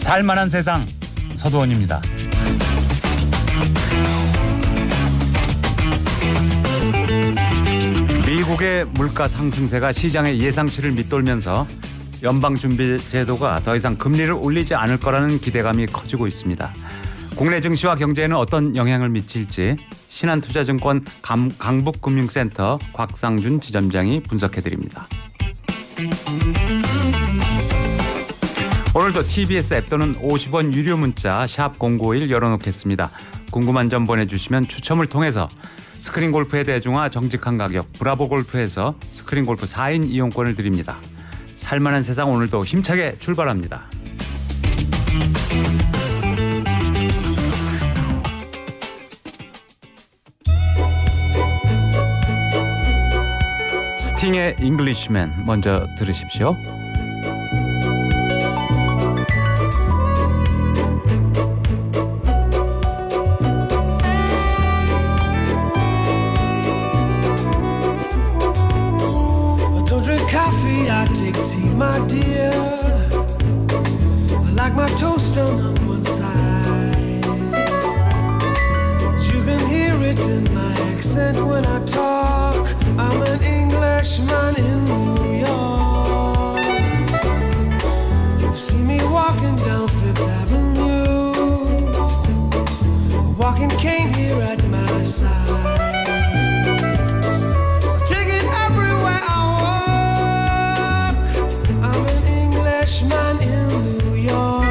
살만한 세상 서두원입니다. 미국의 물가 상승세가 시장의 예상치를 밑돌면서 연방준비제도가 더 이상 금리를 올리지 않을 거라는 기대감이 커지고 있습니다. 국내 증시와 경제에는 어떤 영향을 미칠지 신한투자증권 강북금융센터 곽상준 지점장이 분석해드립니다. 오늘도 TBS 앱 또는 50원 유료 문자 샵 0951 열어놓겠습니다. 궁금한 점 보내주시면 추첨을 통해서 스크린 골프의 대중화 정직한 가격 브라보 골프에서 스크린 골프 4인 이용권을 드립니다. 살만한 세상 오늘도 힘차게 출발합니다. 스팅의 잉글리시맨 먼저 들으십시오. I take tea, my dear. I like my toast on one side. You can hear it in my accent when I talk. I'm an Englishman in New York. You see me walking down Fifth Avenue, a walking cane here at my side. Take it everywhere I man in New York.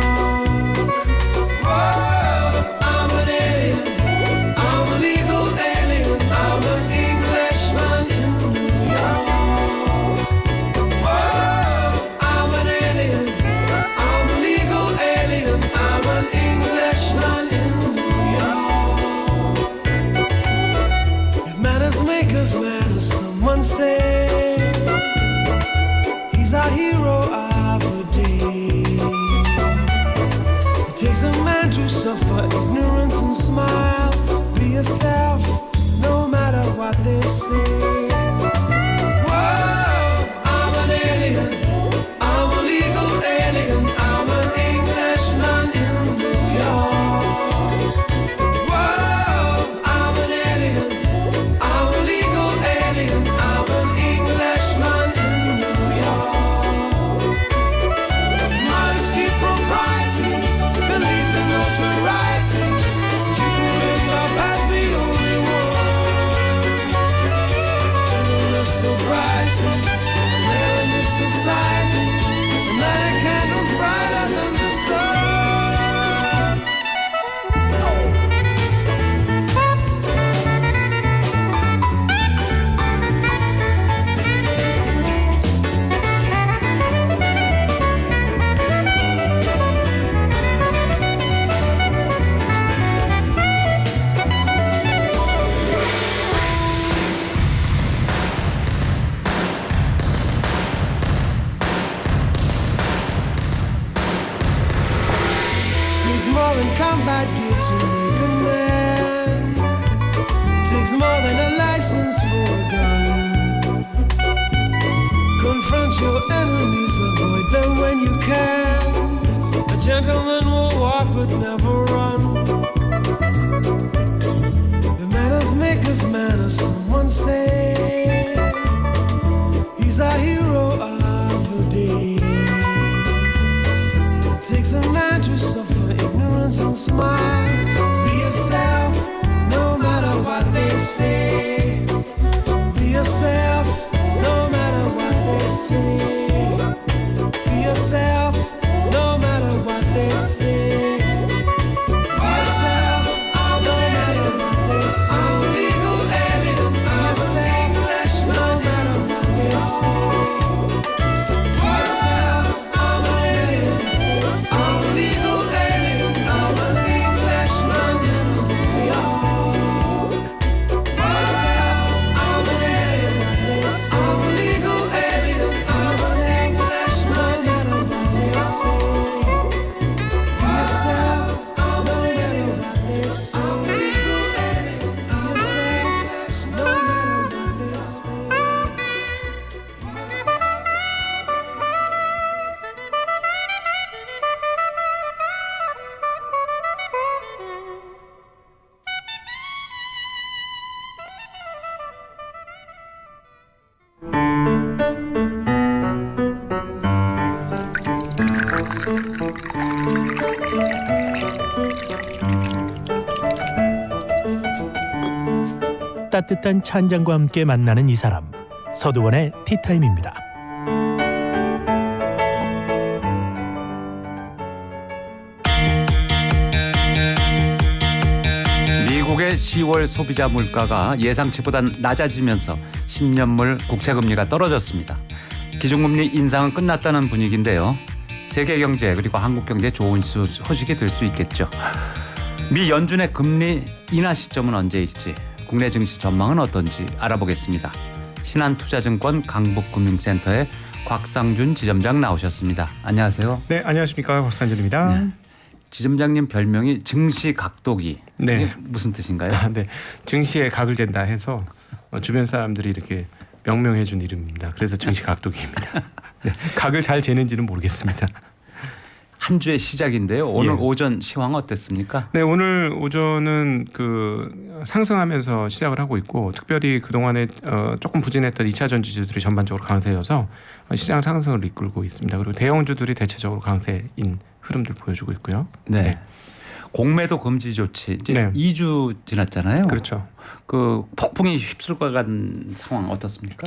Whoa, I'm an alien. I'm a legal alien. I'm an Englishman in New York. Whoa, I'm an alien. I'm a legal alien. I'm an Englishman in New York. If manners make us manners, someone say he's our hero. Takes a man to suffer ignorance and smile. Be yourself, no matter what they say. Whoa, I'm an alien. I'm a legal alien. I'm an Englishman in New York. Whoa, I'm an alien. I'm a legal alien. I'm an Englishman in New York. Modesty, propriety, notoriety, you couldn't love as the only one. Gentleness, sobriety, rare in this society. The night candles brighter than the sun. More than combat gear to make a man. It takes more than a license for a gun. Confront your enemies, avoid them when you can. A gentleman will walk but never run. The manners make of manners, someone say. He's our hero of the day. It takes a man to suffer ignorance and smile. Be yourself, no matter what they say. Be yourself, no matter what they say. Be yourself, no matter what they say. Be yourself, no matter what they say. I'm a legal alien. I'm an Englishman, no matter what they say. Be yourself, I'm an alien. I'm a legal alien. I'm an Englishman in New York. Be yourself, I'm an alien. I'm a legal alien. I'm 따뜻한 차 한 잔과 함께 만나는 이 사람, 서두원의 티타임입니다. 미국의 10월 소비자 물가가 예상치보단 낮아지면서 10년물 국채금리가 떨어졌습니다. 기준금리 인상은 끝났다는 분위기인데요. 세계 경제 그리고 한국 경제에 좋은 소식이 될 수 있겠죠. 미 연준의 금리 인하 시점은 언제일지, 국내 증시 전망은 어떤지 알아보겠습니다. 신한투자증권 강북금융센터의 곽상준 지점장 나오셨습니다. 안녕하세요. 네, 안녕하십니까, 곽상준입니다. 네. 지점장님 별명이 증시 각도기. 네. 이게 무슨 뜻인가요? 네, 증시에 각을 잰다 해서 주변 사람들이 이렇게 명명해준 이름입니다. 그래서 증시 각도기입니다. 네, 각을 잘 재는지는 모르겠습니다. 한 주의 시작인데요. 오늘 예. 오전 시황 어땠습니까? 네, 오늘 오전은 상승하면서 시작을 하고 있고, 특별히 그 동안에 조금 부진했던 2차전 지주들이 전반적으로 강세여서 시장 상승을 이끌고 있습니다. 그리고 대형주들이 대체적으로 강세인 흐름들 보여주고 있고요. 네. 네. 공매도 금지 조치 이제 네. 2주 지났잖아요. 그렇죠. 그 폭풍이 휩쓸고 간 상황 어떻습니까?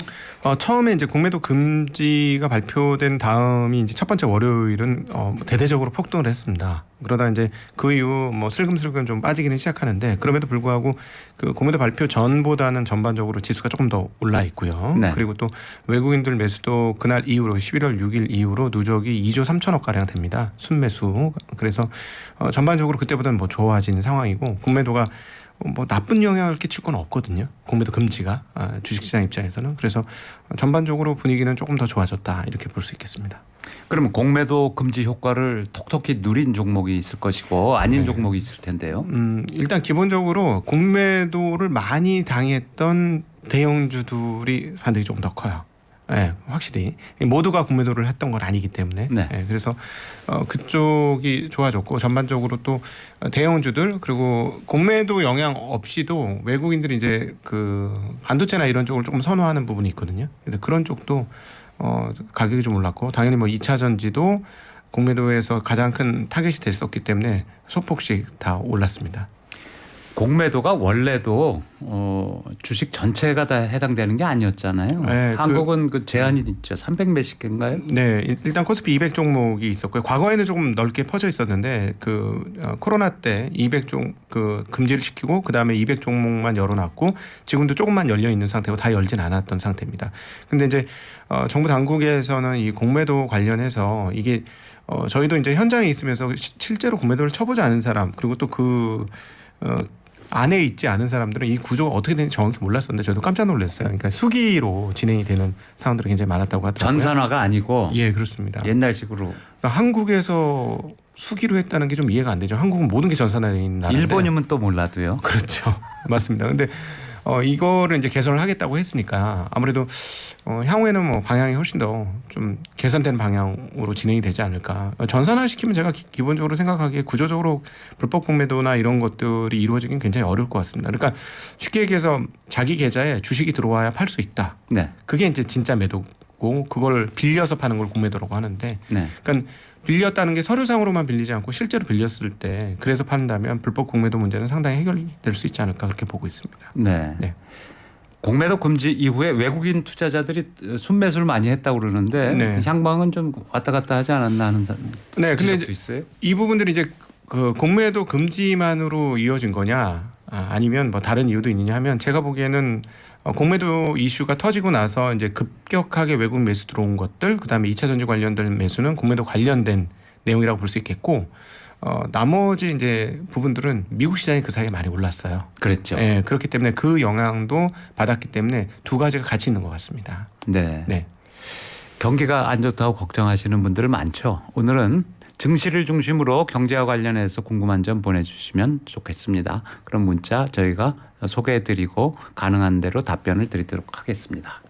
처음에 이제 공매도 금지가 발표된 다음이 이제 첫 번째 월요일은 대대적으로 폭등을 했습니다. 그러다 이제 그 이후 뭐 슬금슬금 좀 빠지기는 시작하는데, 그럼에도 불구하고 그 공매도 발표 전보다는 전반적으로 지수가 조금 더 올라 있고요. 네. 그리고 또 외국인들 매수도 그날 이후로 11월 6일 이후로 누적이 2조 3천억 가량 됩니다. 순매수. 그래서 전반적으로 그때보다는 뭐 좋아진 상황이고, 공매도가 뭐 나쁜 영향을 끼칠 건 없거든요. 공매도 금지가 주식시장 입장에서는. 그래서 전반적으로 분위기는 조금 더 좋아졌다, 이렇게 볼 수 있겠습니다. 그러면 공매도 금지 효과를 톡톡히 누린 종목이 있을 것이고 아닌 네. 종목이 있을 텐데요. 일단 기본적으로 공매도를 많이 당했던 대형주들이 반등이 조금 더 커요. 네, 확실히 모두가 공매도를 했던 건 아니기 때문에. 네. 네, 그래서 그쪽이 좋아졌고, 전반적으로 또 대형주들, 그리고 공매도 영향 없이도 외국인들이 이제 그 반도체나 이런 쪽을 조금 선호하는 부분이 있거든요. 그래서 그런 쪽도 가격이 좀 올랐고, 당연히 뭐 2차 전지도 공매도에서 가장 큰 타겟이 됐었기 때문에 소폭씩 다 올랐습니다. 공매도가 원래도 주식 전체가 다 해당되는 게 아니었잖아요. 네, 한국은 그 제한이 있죠. 300 몇십 개인가요? 네, 일단 코스피 200 종목이 있었고요. 과거에는 조금 넓게 퍼져 있었는데 코로나 때 200종 금지를 시키고, 그 다음에 200 종목만 열어놨고, 지금도 조금만 열려 있는 상태고 다 열진 않았던 상태입니다. 근데 이제 정부 당국에서는 이 공매도 관련해서 이게 저희도 이제 현장에 있으면서 실제로 공매도를 쳐보지 않은 사람, 그리고 또 안에 있지 않은 사람들은 이 구조가 어떻게 되는지 정확히 몰랐었는데 저도 깜짝 놀랐어요. 그러니까 수기로 진행이 되는 상황들이 굉장히 많았다고 하더라고요. 전산화가 아니고 예, 그렇습니다. 옛날식으로. 그러니까 한국에서 수기로 했다는 게 좀 이해가 안 되죠. 한국은 모든 게 전산화된 나라인데. 일본이면 또 몰라도요. 그렇죠. 맞습니다. 근데 이거를 이제 개선을 하겠다고 했으니까 아무래도 향후에는 뭐 방향이 훨씬 더 좀 개선된 방향으로 진행이 되지 않을까. 전산화 시키면 제가 기본적으로 생각하기에 구조적으로 불법 공매도나 이런 것들이 이루어지긴 굉장히 어려울 것 같습니다. 그러니까 쉽게 얘기해서 자기 계좌에 주식이 들어와야 팔 수 있다. 네. 그게 이제 진짜 매도고, 그걸 빌려서 파는 걸 공매도라고 하는데, 네. 그러니까 빌렸다는 게 서류상으로만 빌리지 않고 실제로 빌렸을 때 그래서 판다면 불법 공매도 문제는 상당히 해결될 수 있지 않을까, 그렇게 보고 있습니다. 네. 네. 공매도 금지 이후에 외국인 투자자들이 순매수를 많이 했다고 그러는데 네. 향방은 좀 왔다 갔다 하지 않았나 하는 네, 근데 지적도 있어요. 이 부분들이 이제 그 공매도 금지만으로 이어진 거냐, 아니면 뭐 다른 이유도 있느냐 하면, 제가 보기에는 공매도 이슈가 터지고 나서 이제 급격하게 외국 매수 들어온 것들, 그다음에 2차 전지 관련된 매수는 공매도 관련된 내용이라고 볼 수 있겠고, 나머지 이제 부분들은 미국 시장이 그 사이에 많이 올랐어요. 그랬죠. 네, 그렇기 때문에 그 영향도 받았기 때문에 두 가지가 같이 있는 것 같습니다. 네. 네. 경기가 안 좋다고 걱정하시는 분들 많죠. 오늘은 증시를 중심으로 경제와 관련해서 궁금한 점 보내주시면 좋겠습니다. 그럼 문자 저희가 소개해드리고 가능한 대로 답변을 드리도록 하겠습니다.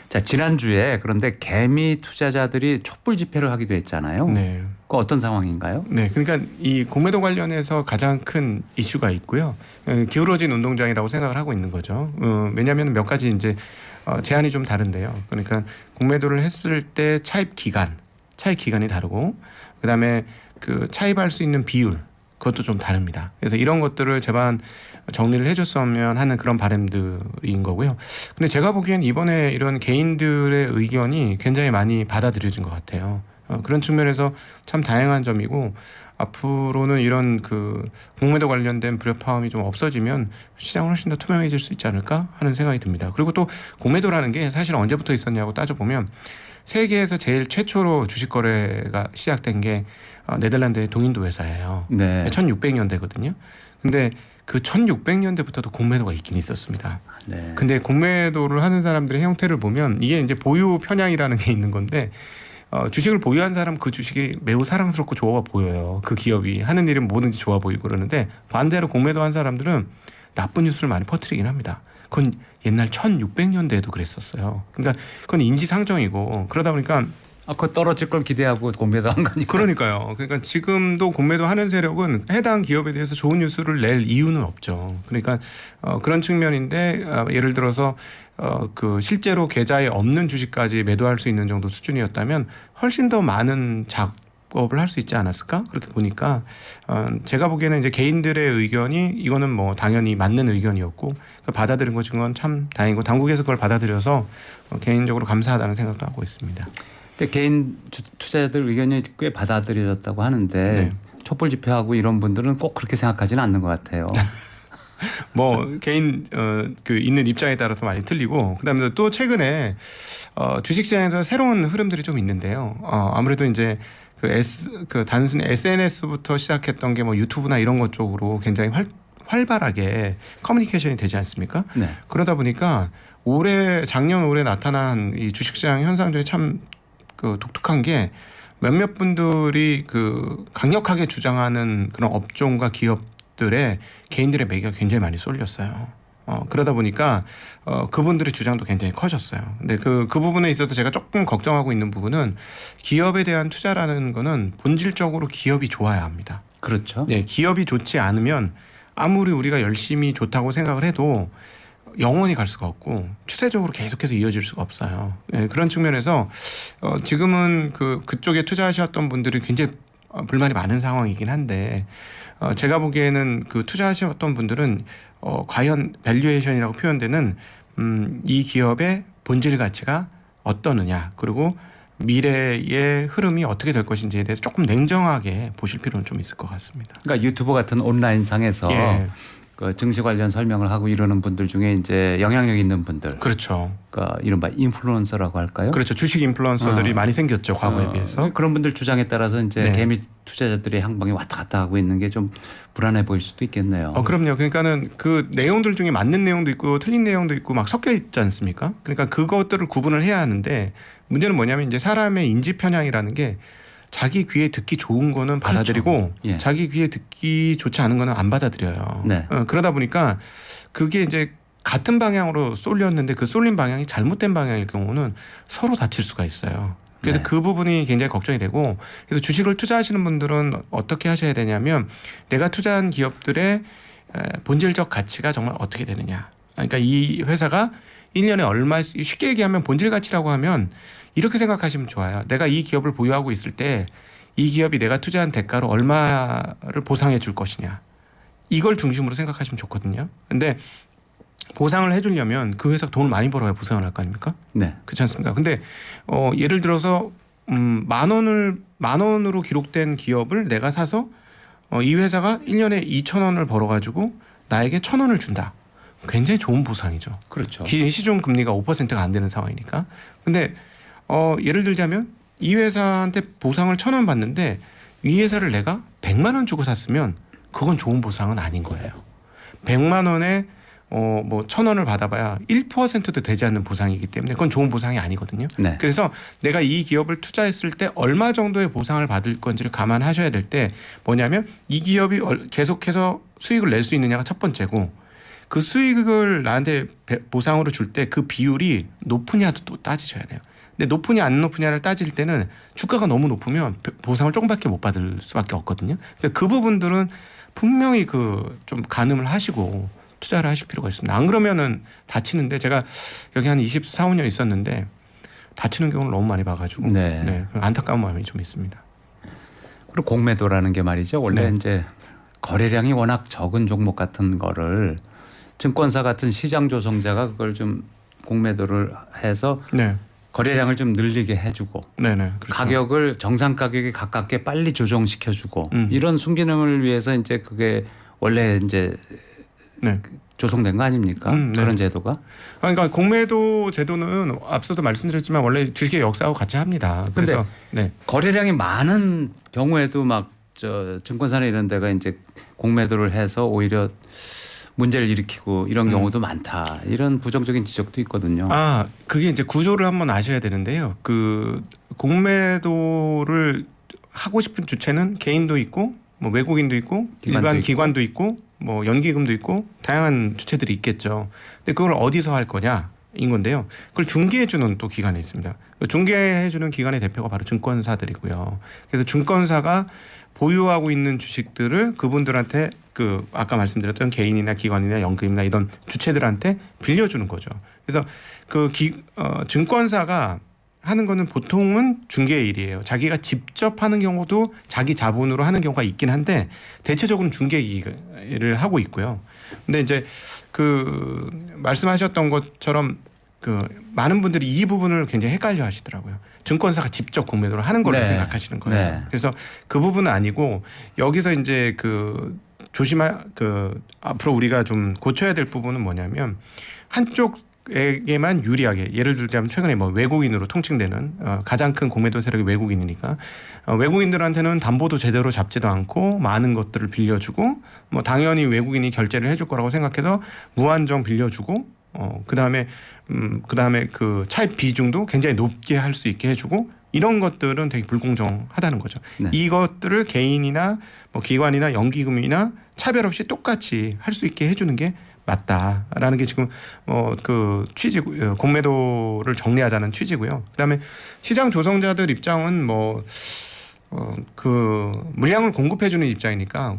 자, 지난주에 그런데 개미 투자자들이 촛불 집회를 하기도 했잖아요. 네. 그 어떤 상황인가요? 네, 그러니까 이 공매도 관련해서 가장 큰 이슈가 있고요. 기울어진 운동장이라고 생각을 하고 있는 거죠. 왜냐하면 몇 가지 이제 제한이 좀 다른데요. 그러니까 공매도를 했을 때 차입 기간, 차입 기간이 다르고 그다음에 그 차입할 수 있는 비율 그것도 좀 다릅니다. 그래서 이런 것들을 제발 정리를 해줬으면 하는 그런 바람들인 거고요. 근데 제가 보기엔 이번에 이런 개인들의 의견이 굉장히 많이 받아들여진 것 같아요. 그런 측면에서 참 다양한 점이고 앞으로는 이런 그 공매도 관련된 불협화음이 좀 없어지면 시장은 훨씬 더 투명해질 수 있지 않을까 하는 생각이 듭니다. 그리고 또 공매도라는 게 사실 언제부터 있었냐고 따져보면 세계에서 제일 최초로 주식 거래가 시작된 게 네덜란드의 동인도 회사예요. 네. 1600년대거든요. 근데 그 1600년대부터도 공매도가 있긴 있었습니다. 네. 근데 공매도를 하는 사람들의 형태를 보면 이게 이제 보유 편향이라는 게 있는 건데 주식을 보유한 사람 그 주식이 매우 사랑스럽고 좋아 보여요. 그 기업이 하는 일은 뭐든지 좋아 보이고 그러는데 반대로 공매도 한 사람들은 나쁜 뉴스를 많이 퍼뜨리긴 합니다. 그건 옛날 1600년대에도 그랬었어요. 그러니까 그건 인지상정이고 그러다 보니까 그거 떨어질 걸 기대하고 공매도 한 거니까. 그러니까요. 그러니까 지금도 공매도 하는 세력은 해당 기업에 대해서 좋은 뉴스를 낼 이유는 없죠. 그러니까 그런 측면인데 예를 들어서 그 실제로 계좌에 없는 주식까지 매도할 수 있는 정도 수준이었다면 훨씬 더 많은 작업을 할 수 있지 않았을까? 그렇게 보니까 제가 보기에는 이제 개인들의 의견이 이거는 뭐 당연히 맞는 의견이었고 받아들인 것인 참 다행이고 당국에서 그걸 받아들여서 개인적으로 감사하다는 생각도 하고 있습니다. 근데 개인 투자자들 의견이 꽤 받아들여졌다고 하는데 네. 촛불 집회하고 이런 분들은 꼭 그렇게 생각하지는 않는 것 같아요. 뭐 개인 그 있는 입장에 따라서 많이 틀리고 그다음에 또 최근에 주식시장에서 새로운 흐름들이 좀 있는데요. 아무래도 이제 그 단순히 SNS부터 시작했던 게 뭐 유튜브나 이런 것 쪽으로 굉장히 활발하게 커뮤니케이션이 되지 않습니까? 네. 그러다 보니까 작년 올해 나타난 이 주식시장 현상 중에 참 그 독특한 게 몇몇 분들이 그 강력하게 주장하는 그런 업종과 기업들의 개인들의 매기가 굉장히 많이 쏠렸어요. 그러다 보니까 그분들의 주장도 굉장히 커졌어요. 근데 그 부분에 있어서 제가 조금 걱정하고 있는 부분은 기업에 대한 투자라는 거는 본질적으로 기업이 좋아야 합니다. 그렇죠. 네, 기업이 좋지 않으면 아무리 우리가 열심히 좋다고 생각을 해도 영원히 갈 수가 없고 추세적으로 계속해서 이어질 수가 없어요. 네, 그런 측면에서 지금은 그쪽에 투자하셨던 분들이 굉장히 불만이 많은 상황이긴 한데 제가 보기에는 그 투자하셨던 분들은 과연 밸류에이션이라고 표현되는 이 기업의 본질 가치가 어떠느냐 그리고 미래의 흐름이 어떻게 될 것인지에 대해서 조금 냉정하게 보실 필요는 좀 있을 것 같습니다. 그러니까 유튜브 같은 온라인 상에서 예. 그 증시 관련 설명을 하고 이러는 분들 중에 이제 영향력 있는 분들, 그렇죠. 그러니까 이른바 인플루언서라고 할까요? 그렇죠. 주식 인플루언서들이 많이 생겼죠. 과거에 비해서. 그런 분들 주장에 따라서 이제 네. 개미 투자자들의 향방이 왔다 갔다 하고 있는 게 좀 불안해 보일 수도 있겠네요. 그럼요. 그러니까는 그 내용들 중에 맞는 내용도 있고 틀린 내용도 있고 막 섞여 있지 않습니까? 그러니까 그것들을 구분을 해야 하는데 문제는 뭐냐면 이제 사람의 인지 편향이라는 게 자기 귀에 듣기 좋은 거는 받아들이고 그렇죠. 예. 자기 귀에 듣기 좋지 않은 거는 안 받아들여요. 네. 그러다 보니까 그게 이제 같은 방향으로 쏠렸는데 그 쏠린 방향이 잘못된 방향일 경우는 서로 다칠 수가 있어요. 그래서 네. 그 부분이 굉장히 걱정이 되고 그래서 주식을 투자하시는 분들은 어떻게 하셔야 되냐면 내가 투자한 기업들의 본질적 가치가 정말 어떻게 되느냐. 그러니까 이 회사가 1년에 얼마 쉽게 얘기하면 본질 가치라고 하면 이렇게 생각하시면 좋아요. 내가 이 기업을 보유하고 있을 때 이 기업이 내가 투자한 대가로 얼마를 보상해 줄 것이냐. 이걸 중심으로 생각하시면 좋거든요. 근데 보상을 해주려면 그 회사가 돈을 많이 벌어야 보상을 할 거 아닙니까? 네. 그렇지 않습니까? 근데 예를 들어서 만 원으로 기록된 기업을 내가 사서 이 회사가 1년에 2,000원을 벌어가지고 나에게 1,000원을 준다. 굉장히 좋은 보상이죠. 그렇죠. 시중 금리가 5%가 안 되는 상황이니까. 근데 예를 들자면 이 회사한테 보상을 1,000원 받는데 이 회사를 내가 100만 원 주고 샀으면 그건 좋은 보상은 아닌 거예요. 100만 원에 뭐 1,000원을 받아봐야 1%도 되지 않는 보상이기 때문에 그건 좋은 보상이 아니거든요. 네. 그래서 내가 이 기업을 투자했을 때 얼마 정도의 보상을 받을 건지를 감안하셔야 될 때 뭐냐면 이 기업이 계속해서 수익을 낼 수 있느냐가 첫 번째고 그 수익을 나한테 보상으로 줄 때 그 비율이 높으냐도 또 따지셔야 돼요. 근데 높으냐 안 높으냐를 따질 때는 주가가 너무 높으면 보상을 조금밖에 못 받을 수밖에 없거든요. 그래서 그 부분들은 분명히 좀 가늠을 하시고 투자를 하실 필요가 있습니다. 안 그러면은 다치는데 제가 여기 한 24, 5년 있었는데 다치는 경우를 너무 많이 봐가지고 네. 안타까운 마음이 좀 있습니다. 그리고 공매도라는 게 말이죠. 원래 네. 이제 거래량이 워낙 적은 종목 같은 거를 증권사 같은 시장 조성자가 그걸 좀 공매도를 해서 네, 거래량을 좀 늘리게 해주고 네네. 그렇죠. 가격을 정상 가격에 가깝게 빨리 조정시켜주고 이런 순기능을 위해서 이제 그게 원래 이제 네. 조성된 거 아닙니까? 네. 그런 제도가. 그러니까 공매도 제도는 앞서도 말씀드렸지만 원래 주식의 역사하고 같이 합니다. 그래서 네. 거래량이 많은 경우에도 막 저 증권사나 이런 데가 이제 공매도를 해서 오히려 문제를 일으키고 이런 경우도 많다. 이런 부정적인 지적도 있거든요. 그게 이제 구조를 한번 아셔야 되는데요. 그 공매도를 하고 싶은 주체는 개인도 있고 뭐 외국인도 있고 기관도 일반 있고. 기관도 있고 뭐 연기금도 있고 다양한 주체들이 있겠죠. 근데 그걸 어디서 할 거냐인 건데요. 그걸 중개해 주는 또 기관이 있습니다. 그 중개해 주는 기관의 대표가 바로 증권사들이고요. 그래서 증권사가 보유하고 있는 주식들을 그분들한테 그 아까 말씀드렸던 개인이나 기관이나 연금이나 이런 주체들한테 빌려주는 거죠. 그래서 그 증권사가 하는 거는 보통은 중개의 일이에요. 자기가 직접 하는 경우도 자기 자본으로 하는 경우가 있긴 한데 대체적으로는 중개 일을 하고 있고요. 근데 이제 그 말씀하셨던 것처럼 그 많은 분들이 이 부분을 굉장히 헷갈려 하시더라고요. 증권사가 직접 공매도를 하는 걸로 네. 생각하시는 거예요. 네. 그래서 그 부분은 아니고 여기서 이제 그 그 앞으로 우리가 좀 고쳐야 될 부분은 뭐냐면 한쪽에게만 유리하게 예를 들자면 최근에 뭐 외국인으로 통칭되는 가장 큰 공매도 세력이 외국인이니까 외국인들한테는 담보도 제대로 잡지도 않고 많은 것들을 빌려주고 뭐 당연히 외국인이 결제를 해줄 거라고 생각해서 무한정 빌려주고 그다음에 그 차입 비중도 굉장히 높게 할 수 있게 해주고 이런 것들은 되게 불공정하다는 거죠. 네. 이것들을 개인이나 뭐 기관이나 연기금이나 차별 없이 똑같이 할 수 있게 해주는 게 맞다라는 게 지금 그 취지고 공매도를 정리하자는 취지고요. 그다음에 시장 조성자들 입장은 뭐 그 물량을 공급해주는 입장이니까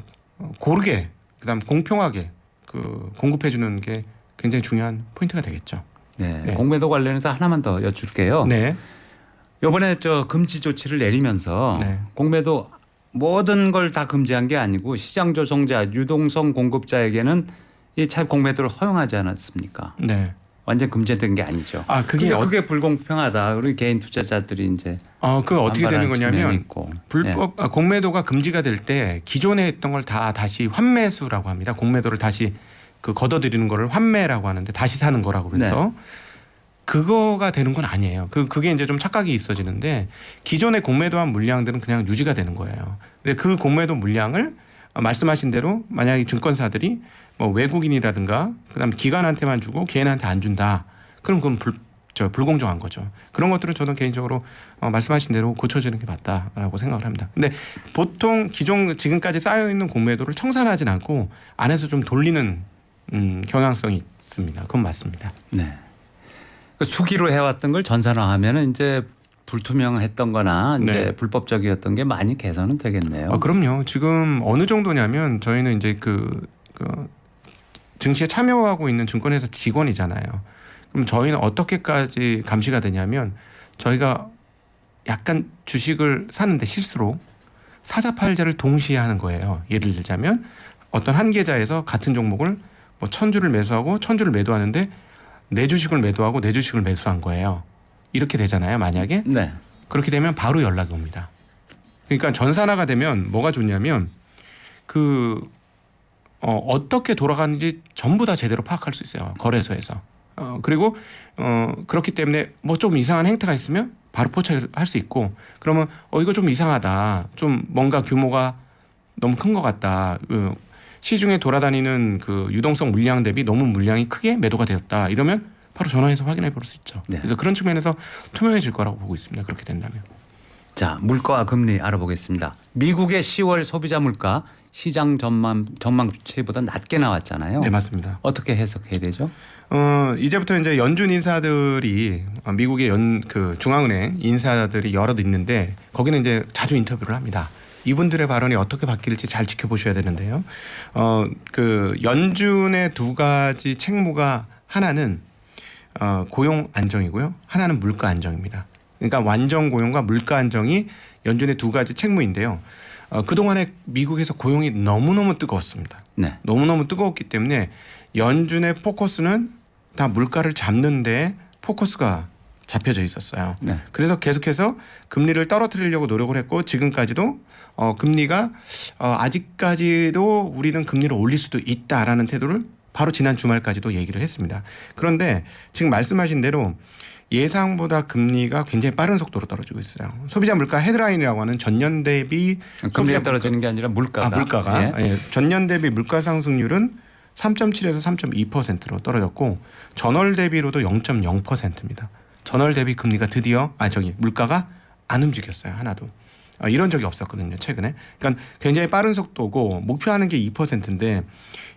고르게 그다음 공평하게 그 공급해주는 게 굉장히 중요한 포인트가 되겠죠. 네. 네. 공매도 관련해서 하나만 더 여쭐게요. 네. 이번에 저 금지 조치를 내리면서 네. 공매도 모든 걸 다 금지한 게 아니고 시장 조성자, 유동성 공급자에게는 이 차입 공매도를 허용하지 않았습니까? 네. 완전 금지된 게 아니죠. 그게 그게 불공평하다. 그리고 개인 투자자들이 이제 그 어떻게 되는 반발하는 측면이 거냐면 있고. 불법 공매도가 금지가 될 때 기존에 했던 걸 다 다시 환매수라고 합니다. 공매도를 다시 그 걷어들이는 거를 환매라고 하는데 다시 사는 거라고 그래서 그거가 되는 건 아니에요. 그게 이제 좀 착각이 있어지는데 기존에 공매도한 물량들은 그냥 유지가 되는 거예요. 근데 그 공매도 물량을 말씀하신 대로 만약에 증권사들이 뭐 외국인이라든가 그다음 기관한테만 주고 개인한테 안 준다. 그럼 그건 불공정한 거죠. 그런 것들은 저는 개인적으로 말씀하신 대로 고쳐지는 게 맞다라고 생각을 합니다. 근데 보통 지금까지 쌓여 있는 공매도를 청산하진 않고 안에서 좀 돌리는 경향성이 있습니다. 그건 맞습니다. 네. 그 수기로 해왔던 걸 전산화하면은 이제 불투명했던 거나 이제 네. 불법적이었던 게 많이 개선은 되겠네요. 그럼요. 지금 어느 정도냐면 저희는 이제 그 증시에 참여하고 있는 증권회사 직원이잖아요. 그럼 저희는 어떻게까지 감시가 되냐면 저희가 약간 주식을 사는데 실수로 사자팔자를 동시에 하는 거예요. 예를 들자면 어떤 한 계좌에서 같은 종목을 뭐 1,000주를 매수하고 1,000주를 매도하는데 내 주식을 매도하고 내 주식을 매수한 거예요. 이렇게 되잖아요. 만약에 네. 그렇게 되면 바로 연락이 옵니다. 그러니까 전산화가 되면 뭐가 좋냐면 어떻게 돌아가는지 전부 다 제대로 파악할 수 있어요. 거래소에서. 그리고 그렇기 때문에 뭐 좀 이상한 행태가 있으면 바로 포착할 수 있고 그러면 이거 좀 이상하다. 좀 뭔가 규모가 너무 큰 것 같다. 시중에 돌아다니는 그 유동성 물량 대비 너무 물량이 크게 매도가 되었다. 이러면 바로 전화해서 확인해 볼 수 있죠. 네. 그래서 그런 측면에서 투명해질 거라고 보고 있습니다. 그렇게 된다면. 자, 물가와 금리 알아보겠습니다. 미국의 10월 소비자 물가 시장 전망치보다 낮게 나왔잖아요. 네, 맞습니다. 어떻게 해석해야 되죠? 이제부터 이제 연준 인사들이 미국의 중앙은행 인사들이 여럿 있는데 거기는 이제 자주 인터뷰를 합니다. 이분들의 발언이 어떻게 바뀔지 잘 지켜보셔야 되는데요. 그 연준의 두 가지 책무가 하나는 고용 안정이고요. 하나는 물가 안정입니다. 그러니까 완전 고용과 물가 안정이 연준의 두 가지 책무인데요. 그동안에 미국에서 고용이 너무너무 뜨거웠습니다. 네. 너무너무 뜨거웠기 때문에 연준의 포커스는 다 물가를 잡는 데 포커스가 잡혀져 있었어요. 네. 그래서 계속해서 금리를 떨어뜨리려고 노력을 했고 지금까지도 금리가 아직까지도 우리는 금리를 올릴 수도 있다라는 태도를 바로 지난 주말까지도 얘기를 했습니다. 그런데 지금 말씀하신 대로 예상보다 금리가 굉장히 빠른 속도로 떨어지고 있어요. 소비자 물가 헤드라인이라고 하는 전년 대비 금리가 떨어지는 게 아니라 물가가. 물가가 예. 예. 전년 대비 물가 상승률은 3.7에서 3.2%로 떨어졌고 전월 대비로도 0.0%입니다. 전월 대비 금리가 드디어 물가가 안 움직였어요. 하나도. 이런 적이 없었거든요. 최근에. 그러니까 굉장히 빠른 속도고 목표하는 게 2%인데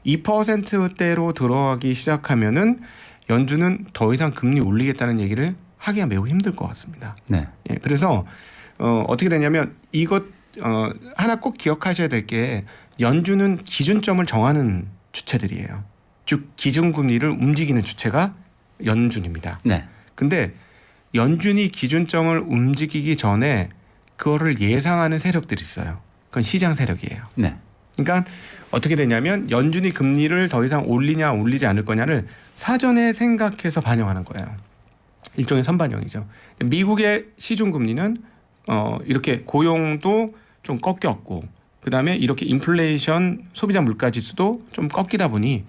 2%대로 들어가기 시작하면은 연준은 더 이상 금리 올리겠다는 얘기를 하기가 매우 힘들 것 같습니다. 네. 예, 그래서 어떻게 되냐면 이것 하나 꼭 기억하셔야 될 게 연준은 기준점을 정하는 주체들이에요. 즉 기준금리를 움직이는 주체가 연준입니다. 네. 근데 연준이 기준점을 움직이기 전에 그거를 예상하는 세력들이 있어요. 그건 시장 세력이에요. 네. 그러니까 어떻게 되냐면 연준이 금리를 더 이상 올리냐 올리지 않을 거냐를 사전에 생각해서 반영하는 거예요. 일종의 선반영이죠. 미국의 시중 금리는 이렇게 고용도 좀 꺾였고 그다음에 이렇게 인플레이션 소비자 물가 지수도 좀 꺾이다 보니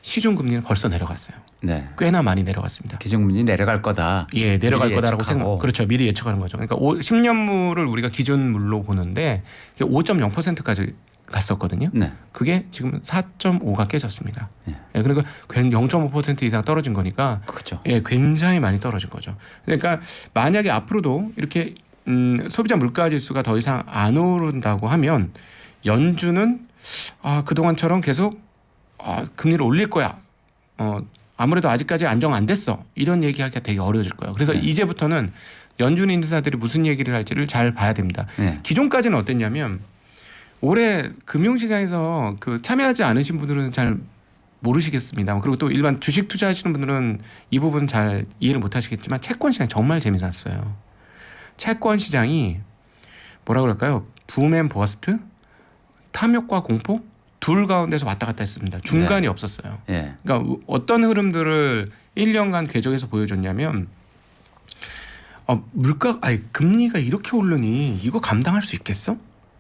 시중 금리는 벌써 내려갔어요. 네. 꽤나 많이 내려갔습니다. 기준금리 내려갈 거다. 예, 내려갈 미리 거다라고 예측하고. 생각. 그렇죠. 미리 예측하는 거죠. 그러니까 10년물을 우리가 기준물로 보는데 5.0%까지 갔었거든요. 네. 그게 지금 4.5가 깨졌습니다. 예. 예, 그러니까 0.5% 이상 떨어진 거니까 그렇죠. 예, 굉장히 많이 떨어진 거죠. 그러니까 만약에 앞으로도 이렇게 소비자 물가 지수가 더 이상 안 오른다고 하면 연준은 그동안처럼 계속 금리를 올릴 거야. 아무래도 아직까지 안정 안 됐어. 이런 얘기하기가 되게 어려워질 거예요. 그래서 네. 이제부터는 연준 인사들이 무슨 얘기를 할지를 잘 봐야 됩니다. 네. 기존까지는 어땠냐면 올해 금융시장에서 참여하지 않으신 분들은 잘 모르시겠습니다. 그리고 또 일반 주식 투자하시는 분들은 이 부분 잘 이해를 못 하시겠지만 채권 시장이 정말 재미났어요. 채권 시장이 뭐라 그럴까요? 붐앤 버스트? 탐욕과 공포? 둘 가운데서 왔다 갔다 했습니다. 중간이 없었어요. 예. 그러니까 어떤 흐름들을 1년간 궤적에서 보여줬냐면 금리가 이렇게 오르니 이거 감당할 수 있겠어?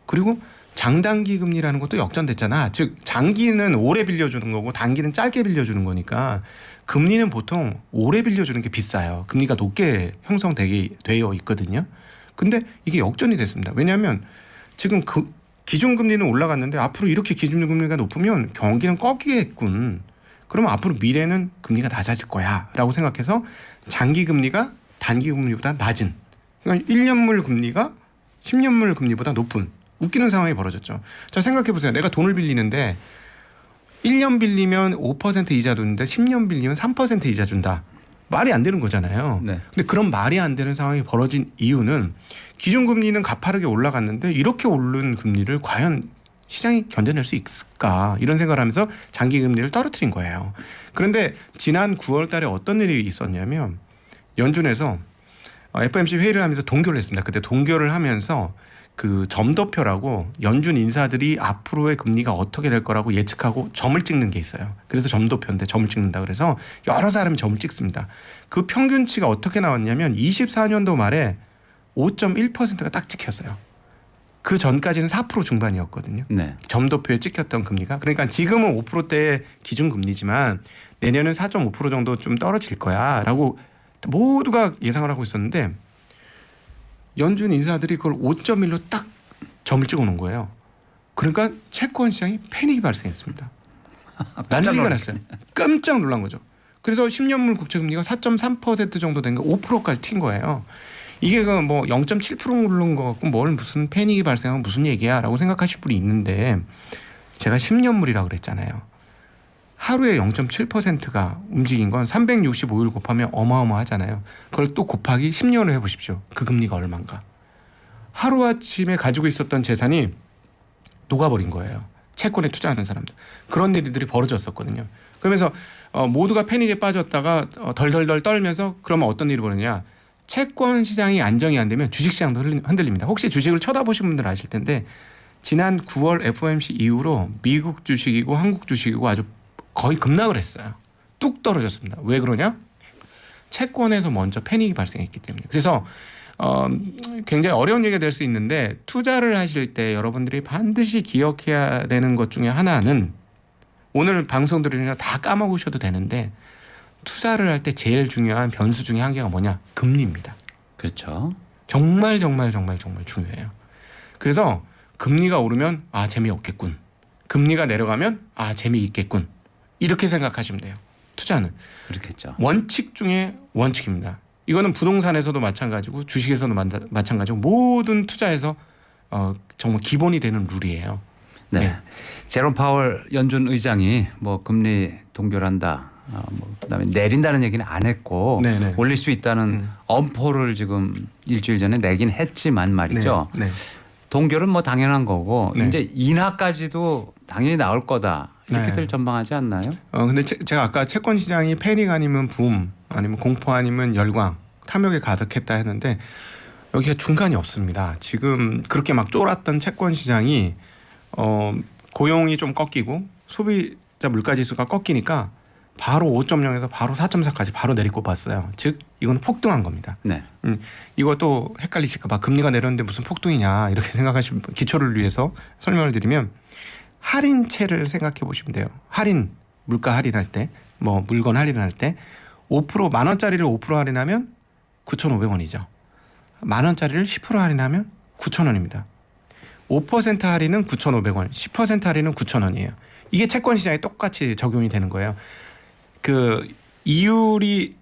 그리고 장단기 금리라는 것도 역전됐잖아. 즉 장기는 오래 빌려주는 거고 단기는 짧게 빌려주는 거니까 금리는 보통 오래 빌려주는 게 비싸요. 금리가 높게 형성되어 있거든요. 근데 이게 역전이 됐습니다. 왜냐하면 지금 기준금리는 올라갔는데 앞으로 이렇게 기준금리가 높으면 경기는 꺾이겠군. 그러면 앞으로 미래는 금리가 낮아질 거야 라고 생각해서 장기금리가 단기금리보다 낮은, 그러니까 1년물 금리가 10년물 금리보다 높은 웃기는 상황이 벌어졌죠. 자, 생각해보세요. 내가 돈을 빌리는데 1년 빌리면 5% 이자 주는데 10년 빌리면 3% 이자 준다. 말이 안 되는 거잖아요. 네. 근데 그런 말이 안 되는 상황이 벌어진 이유는 기준금리는 가파르게 올라갔는데 이렇게 오른 금리를 과연 시장이 견뎌낼 수 있을까 이런 생각을 하면서 장기금리를 떨어뜨린 거예요. 그런데 지난 9월 달에 어떤 일이 있었냐면 연준에서 FOMC 회의를 하면서 동결을 했습니다. 그때 동결을 하면서 점도표라고 연준 인사들이 앞으로의 금리가 어떻게 될 거라고 예측하고 점을 찍는 게 있어요. 그래서 점도표인데 점을 찍는다 그래서 여러 사람이 점을 찍습니다. 그 평균치가 어떻게 나왔냐면 24년도 말에 5.1%가 딱 찍혔어요. 그 전까지는 4% 중반이었거든요. 네. 점도표에 찍혔던 금리가. 그러니까 지금은 5%대의 기준금리지만 내년은 4.5% 정도 좀 떨어질 거야라고 모두가 예상을 하고 있었는데 연준 인사들이 그걸 5.1로 딱 점을 찍어놓은 거예요. 그러니까 채권 시장이 패닉이 발생했습니다. 난리가 났어요. 깜짝 놀란 거죠. 그래서 10년물 국채금리가 4.3% 정도 된 거 5%까지 튄 거예요. 이게 0.7% 오른 거 같고 뭘 무슨 패닉이 발생하면 무슨 얘기야 라고 생각하실 분이 있는데 제가 10년물이라고 그랬잖아요. 하루에 0.7%가 움직인 건 365일 곱하면 어마어마하잖아요. 그걸 또 곱하기 10년을 해보십시오. 그 금리가 얼마인가. 하루아침에 가지고 있었던 재산이 녹아버린 거예요. 채권에 투자하는 사람들. 그런 일들이 벌어졌었거든요. 그러면서 모두가 패닉에 빠졌다가 덜덜덜 떨면서 그러면 어떤 일이 벌어지냐. 채권 시장이 안정이 안 되면 주식 시장도 흔들립니다. 혹시 주식을 쳐다보신 분들 아실 텐데 지난 9월 FOMC 이후로 미국 주식이고 한국 주식이고 아주 거의 급락을 했어요. 뚝 떨어졌습니다. 왜 그러냐? 채권에서 먼저 패닉이 발생했기 때문에. 그래서 굉장히 어려운 얘기가 될 수 있는데 투자를 하실 때 여러분들이 반드시 기억해야 되는 것 중에 하나는 오늘 방송 들으면 다 까먹으셔도 되는데 투자를 할 때 제일 중요한 변수 중에 한 개가 뭐냐? 금리입니다. 그렇죠. 정말 중요해요. 그래서 금리가 오르면 재미없겠군. 금리가 내려가면 재미있겠군. 이렇게 생각하시면 돼요. 투자는. 그렇겠죠. 원칙 중에 원칙입니다. 이거는 부동산에서도 마찬가지고 주식에서도 마찬가지고 모든 투자에서 정말 기본이 되는 룰이에요. 네. 네. 제롬 파월 연준 의장이 뭐 금리 동결한다. 그다음에 내린다는 얘기는 안 했고 네네. 올릴 수 있다는 엄포를 지금 일주일 전에 내긴 했지만 말이죠. 네. 동결은 뭐 당연한 거고 네. 이제 인하까지도 당연히 나올 거다. 이렇게들 네. 전망하지 않나요? 근데 제가 아까 채권 시장이 패닉 아니면 붐 아니면 공포 아니면 열광 탐욕에 가득했다 했는데 여기가 중간이 없습니다. 지금 그렇게 막 쫄았던 채권 시장이 고용이 좀 꺾이고 소비자 물가 지수가 꺾이니까 바로 5.0에서 바로 4.4까지 바로 내리꼽았어요. 즉 이건 폭등한 겁니다. 네. 이것도 헷갈리실까 봐 금리가 내렸는데 무슨 폭등이냐 이렇게 생각하시면 기초를 위해서 설명을 드리면 할인채를 생각해 보시면 돼요. 할인 물가 할인할 때 뭐 물건 할인할 때 5% 만 원짜리를 5% 할인하면 9,500원이죠. 만 원짜리를 10% 할인하면 9,000원입니다. 5% 할인은 9,500원, 10% 할인은 9,000원이에요. 이게 채권 시장에 똑같이 적용이 되는 거예요. 그 이율이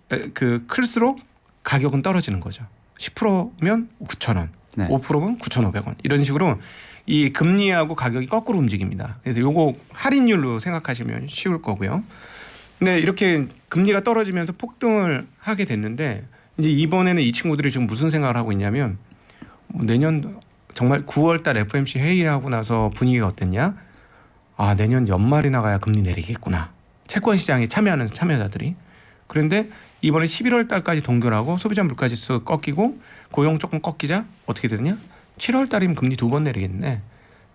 클수록 가격은 떨어지는 거죠. 10%면 9,000원, 네. 5%면 9,500원 이런 식으로 이 금리하고 가격이 거꾸로 움직입니다. 그래서 요거 할인율로 생각하시면 쉬울 거고요. 근데 이렇게 금리가 떨어지면서 폭등을 하게 됐는데 이제 이번에는 이 친구들이 지금 무슨 생각을 하고 있냐면 내년 정말 9월달 FOMC 회의하고 나서 분위기가 어땠냐? 내년 연말이나 가야 금리 내리겠구나. 채권 시장에 참여하는 참여자들이. 그런데 이번에 11월 달까지 동결하고 소비자 물가지수 꺾이고 고용 조금 꺾이자 어떻게 되느냐? 7월 달이면 금리 2번 내리겠네.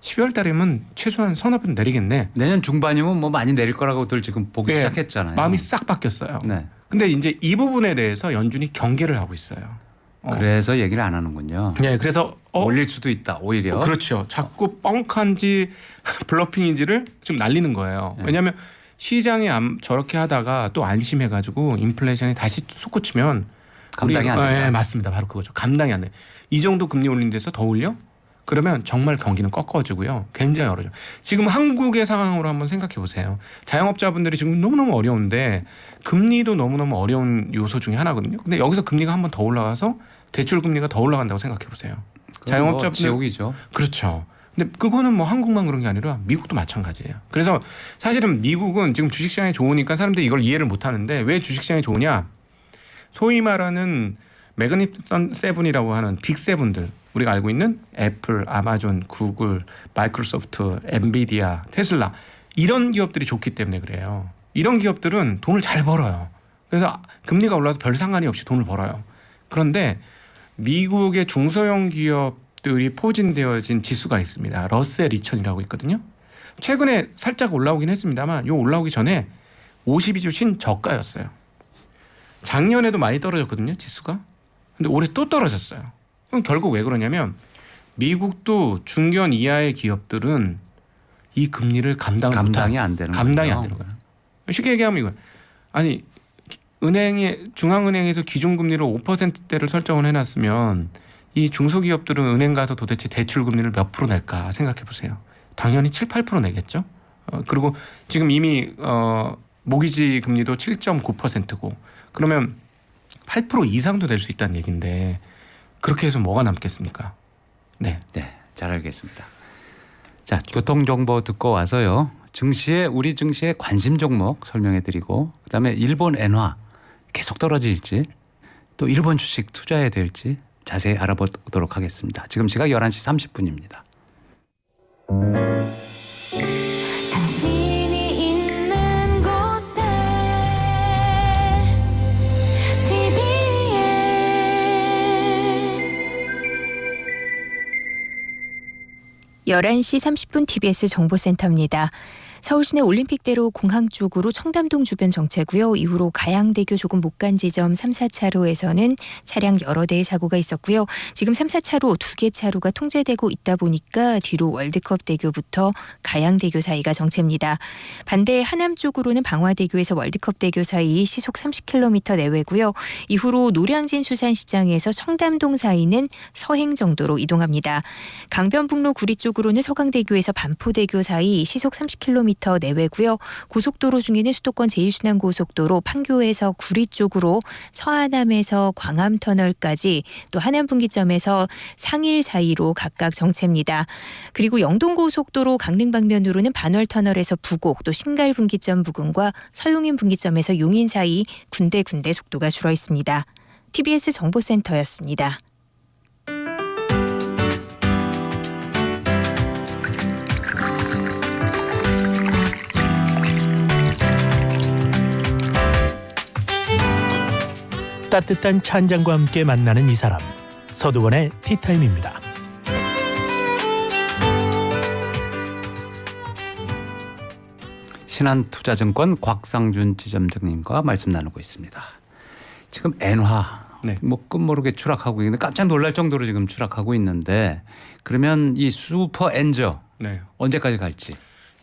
12월 달이면 최소한 서너 번 내리겠네. 내년 중반이면 뭐 많이 내릴 거라고들 지금 보기 네, 시작했잖아요. 마음이 싹 바뀌었어요. 네. 근데 이제 이 부분에 대해서 연준이 경계를 하고 있어요. 그래서 얘기를 안 하는군요. 네, 그래서 올릴 수도 있다. 오히려. 그렇죠. 자꾸 뻥칸지 블러핑인지를 좀 날리는 거예요. 네. 왜냐하면 시장이 저렇게 하다가 또 안심해가지고 인플레이션이 다시 솟구치면 감당이 안 된다. 네, 맞습니다. 바로 그거죠. 감당이 안 돼. 이 정도 금리 올린 데서 더 올려? 그러면 정말 경기는 꺾어지고요. 굉장히 어려워요. 지금 한국의 상황으로 한번 생각해 보세요. 자영업자분들이 지금 너무너무 어려운데 금리도 너무너무 어려운 요소 중에 하나거든요. 근데 여기서 금리가 한 번 더 올라가서 대출 금리가 더 올라간다고 생각해 보세요. 자영업자분들 지옥이죠. 그렇죠. 근데 그거는 뭐 한국만 그런 게 아니라 미국도 마찬가지예요. 그래서 사실은 미국은 지금 주식시장이 좋으니까 사람들이 이걸 이해를 못 하는데 왜 주식시장이 좋으냐? 소위 말하는 매그니피선트 세븐이라고 하는 빅 세븐들 우리가 알고 있는 애플, 아마존, 구글, 마이크로소프트, 엔비디아, 테슬라 이런 기업들이 좋기 때문에 그래요. 이런 기업들은 돈을 잘 벌어요. 그래서 금리가 올라도 별 상관이 없이 돈을 벌어요. 그런데 미국의 중소형 기업들이 포진되어진 지수가 있습니다. 러셀 2000이라고 있거든요. 최근에 살짝 올라오긴 했습니다만 요 올라오기 전에 52주 신저가였어요. 작년에도 많이 떨어졌거든요. 지수가. 근데 올해 또 떨어졌어요. 그럼 결국 왜 그러냐면 미국도 중견 이하의 기업들은 이 금리를 감당이 안 되는 감당이 안 거예요. 되는 거예요. 쉽게 얘기하면 이거 아니 중앙은행에서 기준금리를 5%대를 설정을 해놨으면 이 중소기업들은 은행 가서 도대체 대출 금리를 몇 프로 낼까 생각해 보세요. 당연히 7, 8% 내겠죠. 그리고 지금 이미 모기지 금리도 7.9%고 그러면 8% 이상도 낼 수 있다는 얘기인데 그렇게 해서 뭐가 남겠습니까? 네. 네, 잘 알겠습니다. 자, 교통 정보 듣고 와서요. 우리 증시의 관심 종목 설명해드리고 그다음에 일본 엔화 계속 떨어질지 또 일본 주식 투자해야 될지 자세히 알아보도록 하겠습니다. 지금 시각 11시 30분입니다. 당신이 있는 곳에 11시 30분 TBS 정보센터입니다. 서울시내 올림픽대로 공항 쪽으로 청담동 주변 정체고요. 이후로 가양대교 조금 못 간 지점 3, 4차로에서는 차량 여러 대의 사고가 있었고요. 지금 3, 4차로 2개 차로가 통제되고 있다 보니까 뒤로 월드컵대교부터 가양대교 사이가 정체입니다. 반대 하남 쪽으로는 방화대교에서 월드컵대교 사이 시속 30km 내외고요. 이후로 노량진 수산시장에서 청담동 사이는 서행 정도로 이동합니다. 강변북로 구리 쪽으로는 서강대교에서 반포대교 사이 시속 30km 내외고요. 고속도로 중에는 수도권 제1순환고속도로 판교에서 구리 쪽으로 서하남에서 광암터널까지 또 하남분기점에서 상일 사이로 각각 정체입니다. 그리고 영동고속도로 강릉 방면으로는 반월터널에서 부곡 또 신갈분기점 부근과 서용인 분기점에서 용인 사이 군데군데 속도가 줄어 있습니다. TBS 정보센터였습니다. 따뜻한 차 한 잔과 함께 만나는 이 사람. 서두원의 티타임입니다. 신한투자증권 곽상준 지점장님과 말씀 나누고 있습니다. 지금 엔화 네. 뭐 끝모르게 추락하고 있는데 깜짝 놀랄 정도로 지금 추락하고 있는데 그러면 이 슈퍼 엔저 네. 언제까지 갈지?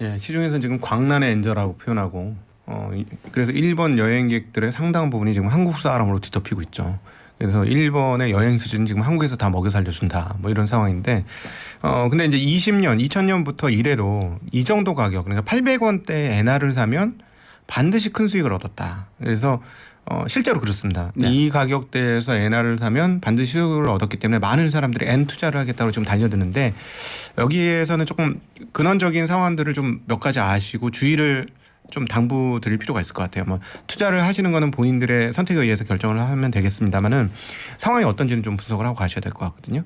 예, 시중에서는 지금 광란의 엔저라고 표현하고 그래서 일본 여행객들의 상당 부분이 지금 한국 사람으로 뒤덮이고 있죠. 그래서 일본의 여행 수준은 지금 한국에서 다 먹여 살려준다 뭐 이런 상황인데 근데 이제 2000년부터 이래로 이 정도 가격 그러니까 800원대 엔화를 사면 반드시 큰 수익을 얻었다. 그래서 실제로 그렇습니다. 네. 이 가격대에서 엔화를 사면 반드시 수익을 얻었기 때문에 많은 사람들이 엔 투자를 하겠다고 지금 달려드는데 여기에서는 조금 근원적인 상황들을 좀 몇 가지 아시고 주의를 좀 당부드릴 필요가 있을 것 같아요. 뭐 투자를 하시는 거는 본인들의 선택에 의해서 결정을 하면 되겠습니다만은 상황이 어떤지는 좀 분석을 하고 가셔야 될 것 같거든요.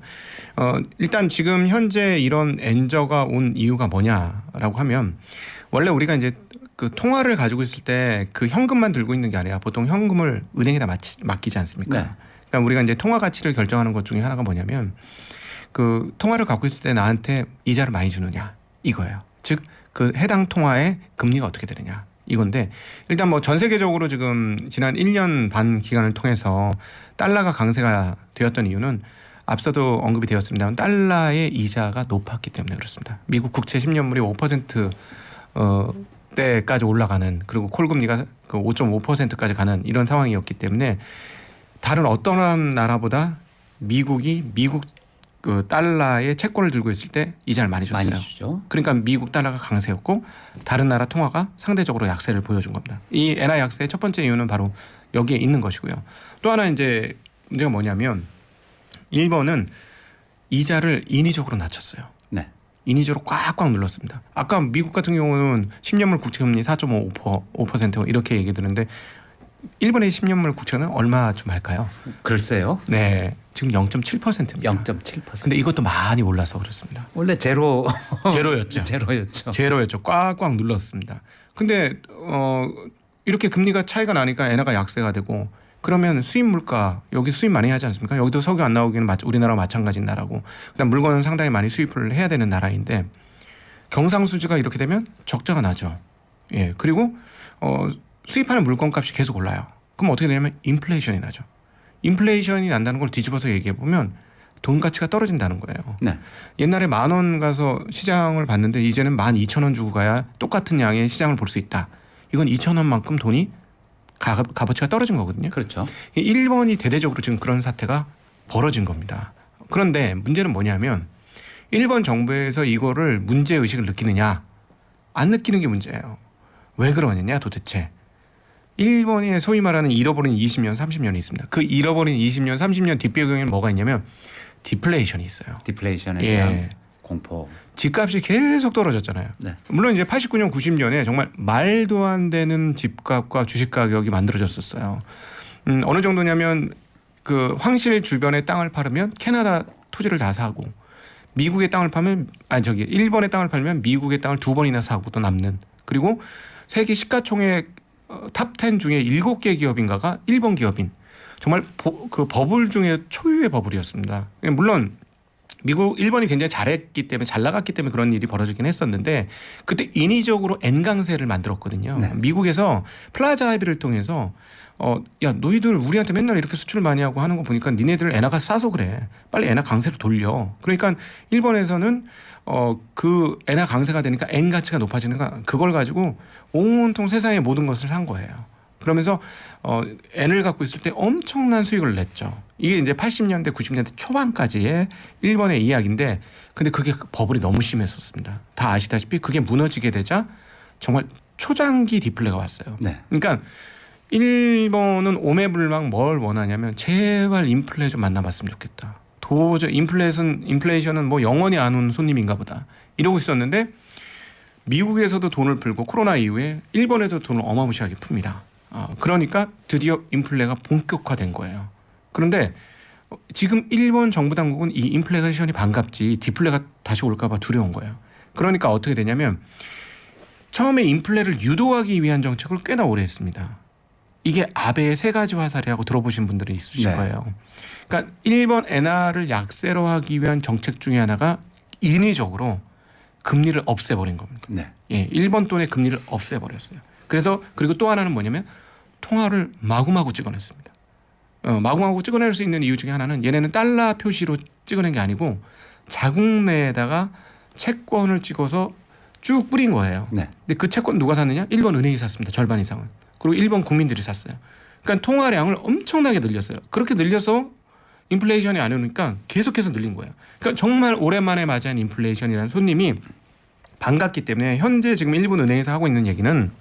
일단 지금 현재 이런 엔저가 온 이유가 뭐냐라고 하면 원래 우리가 이제 그 통화를 가지고 있을 때 그 현금만 들고 있는 게 아니라 보통 현금을 은행에다 맡기지 않습니까? 네. 그러니까 우리가 이제 통화 가치를 결정하는 것 중에 하나가 뭐냐면 그 통화를 갖고 있을 때 나한테 이자를 많이 주느냐 이거예요. 즉 그 해당 통화의 금리가 어떻게 되느냐 이건데 일단 뭐 전 세계적으로 지금 지난 1년 반 기간을 통해서 달러가 강세가 되었던 이유는 앞서도 언급이 되었습니다만 달러의 이자가 높았기 때문에 그렇습니다. 미국 국채 10년물이 5% 대까지 올라가는 그리고 콜금리가 그 5.5%까지 가는 이런 상황이었기 때문에 다른 어떤 나라보다 미국 그 달러의 채권을 들고 있을 때 이자를 많이 줬어요. 많이 주죠. 그러니까 미국 달러가 강세였고 다른 나라 통화가 상대적으로 약세를 보여준 겁니다. 이 엔화 약세의 첫 번째 이유는 바로 여기에 있는 것이고요. 또 하나 이제 문제가 뭐냐면 일본은 이자를 인위적으로 낮췄어요. 네. 인위적으로 꽉꽉 눌렀습니다. 아까 미국 같은 경우는 10년물 국채금리 4.5% 이렇게 얘기 드는데 일본의 10년물 국채는 얼마쯤 할까요? 글쎄요. 네, 지금 0.7%입니다. 0.7%. 근데 이것도 많이 올라서 그렇습니다. 원래 제로였죠. 제로였죠. 꽉꽉 눌렀습니다. 근데 이렇게 금리가 차이가 나니까 엔화가 약세가 되고 그러면 수입 물가 여기 수입 많이 하지 않습니까? 여기도 석유 안 나오기는 우리나라와 마찬가지인 나라고 그다음 물건은 상당히 많이 수입을 해야 되는 나라인데 경상수지가 이렇게 되면 적자가 나죠. 예, 그리고 수입하는 물건값이 계속 올라요. 그럼 어떻게 되냐면 인플레이션이 나죠. 인플레이션이 난다는 걸 뒤집어서 얘기해 보면 돈 가치가 떨어진다는 거예요. 네. 옛날에 10,000원 가서 시장을 봤는데 이제는 12,000원 주고 가야 똑같은 양의 시장을 볼 수 있다. 이건 2,000원만큼 돈이 값어치가 떨어진 거거든요. 그렇죠. 일본이 대대적으로 지금 그런 사태가 벌어진 겁니다. 그런데 문제는 뭐냐면 일본 정부에서 이거를 문제의식을 느끼느냐 안 느끼는 게 문제예요. 왜 그러느냐 도대체. 일본이 소위 말하는 잃어버린 20년, 30년이 있습니다. 그 잃어버린 20년, 30년 뒷배경에는 뭐가 있냐면 디플레이션이 있어요. 디플레이션에 예. 대한 공포. 집값이 계속 떨어졌잖아요. 네. 물론 이제 89년, 90년에 정말 말도 안 되는 집값과 주식 가격이 만들어졌었어요. 어느 정도냐면 그 황실 주변에 땅을 팔으면 캐나다 토지를 다 사고 미국의 땅을 팔면 일본의 땅을 팔면 미국의 땅을 2번이나 사고 또 남는. 그리고 세계 시가총액 탑10 중에 7개 기업인가가 일본 기업인 정말 그 버블 중에 초유의 버블이었습니다. 물론 일본이 굉장히 잘했기 때문에 잘 나갔기 때문에 그런 일이 벌어지긴 했었는데 그때 인위적으로 N 강세를 만들었거든요. 네. 미국에서 플라자 합의를 통해서 야 너희들 우리한테 맨날 이렇게 수출 많이 하고 하는 거 보니까 니네들 엔화가 싸서 그래. 빨리 엔화 강세로 돌려. 그러니까 일본에서는 그 엔화 강세가 되니까 N 가치가 높아지는 거 그걸 가지고 온통 세상의 모든 것을 산 거예요. 그러면서 N을 갖고 있을 때 엄청난 수익을 냈죠. 이게 이제 80년대 90년대 초반까지의 일본의 이야기인데 근데 그게 버블이 너무 심했었습니다. 다 아시다시피 그게 무너지게 되자 정말 초장기 디플레가 왔어요. 네. 그러니까 일본은 오매불망 뭘 원하냐면 제발 인플레 좀 만나봤으면 좋겠다. 도저히 인플레이션은 뭐 영원히 안 온 손님인가 보다. 이러고 있었는데 미국에서도 돈을 풀고 코로나 이후에 일본에도 돈을 어마무시하게 풉니다. 그러니까 드디어 인플레가 본격화된 거예요. 그런데 지금 일본 정부 당국은 이 인플레이션이 반갑지 디플레가 다시 올까 봐 두려운 거예요. 그러니까 어떻게 되냐면 처음에 인플레를 유도하기 위한 정책을 꽤나 오래 했습니다. 이게 아베의 세 가지 화살이라고 들어보신 분들이 있으실 네. 거예요. 그러니까 일본 엔화를 약세로 하기 위한 정책 중에 하나가 인위적으로 금리를 없애버린 겁니다. 네. 예, 일본 돈의 금리를 없애버렸어요. 그래서 그리고 또 하나는 뭐냐면 통화를 마구마구 찍어냈습니다. 마구마구 찍어낼 수 있는 이유 중에 하나는 얘네는 달러 표시로 찍어낸 게 아니고 자국 내에다가 채권을 찍어서 쭉 뿌린 거예요. 네. 근데 그 채권 누가 샀느냐? 일본 은행이 샀습니다. 절반 이상은. 그리고 일본 국민들이 샀어요. 그러니까 통화량을 엄청나게 늘렸어요. 그렇게 늘려서 인플레이션이 안 오니까 계속해서 늘린 거예요. 그러니까 정말 오랜만에 맞이한 인플레이션이라는 손님이 반갑기 때문에 현재 지금 일본 은행에서 하고 있는 얘기는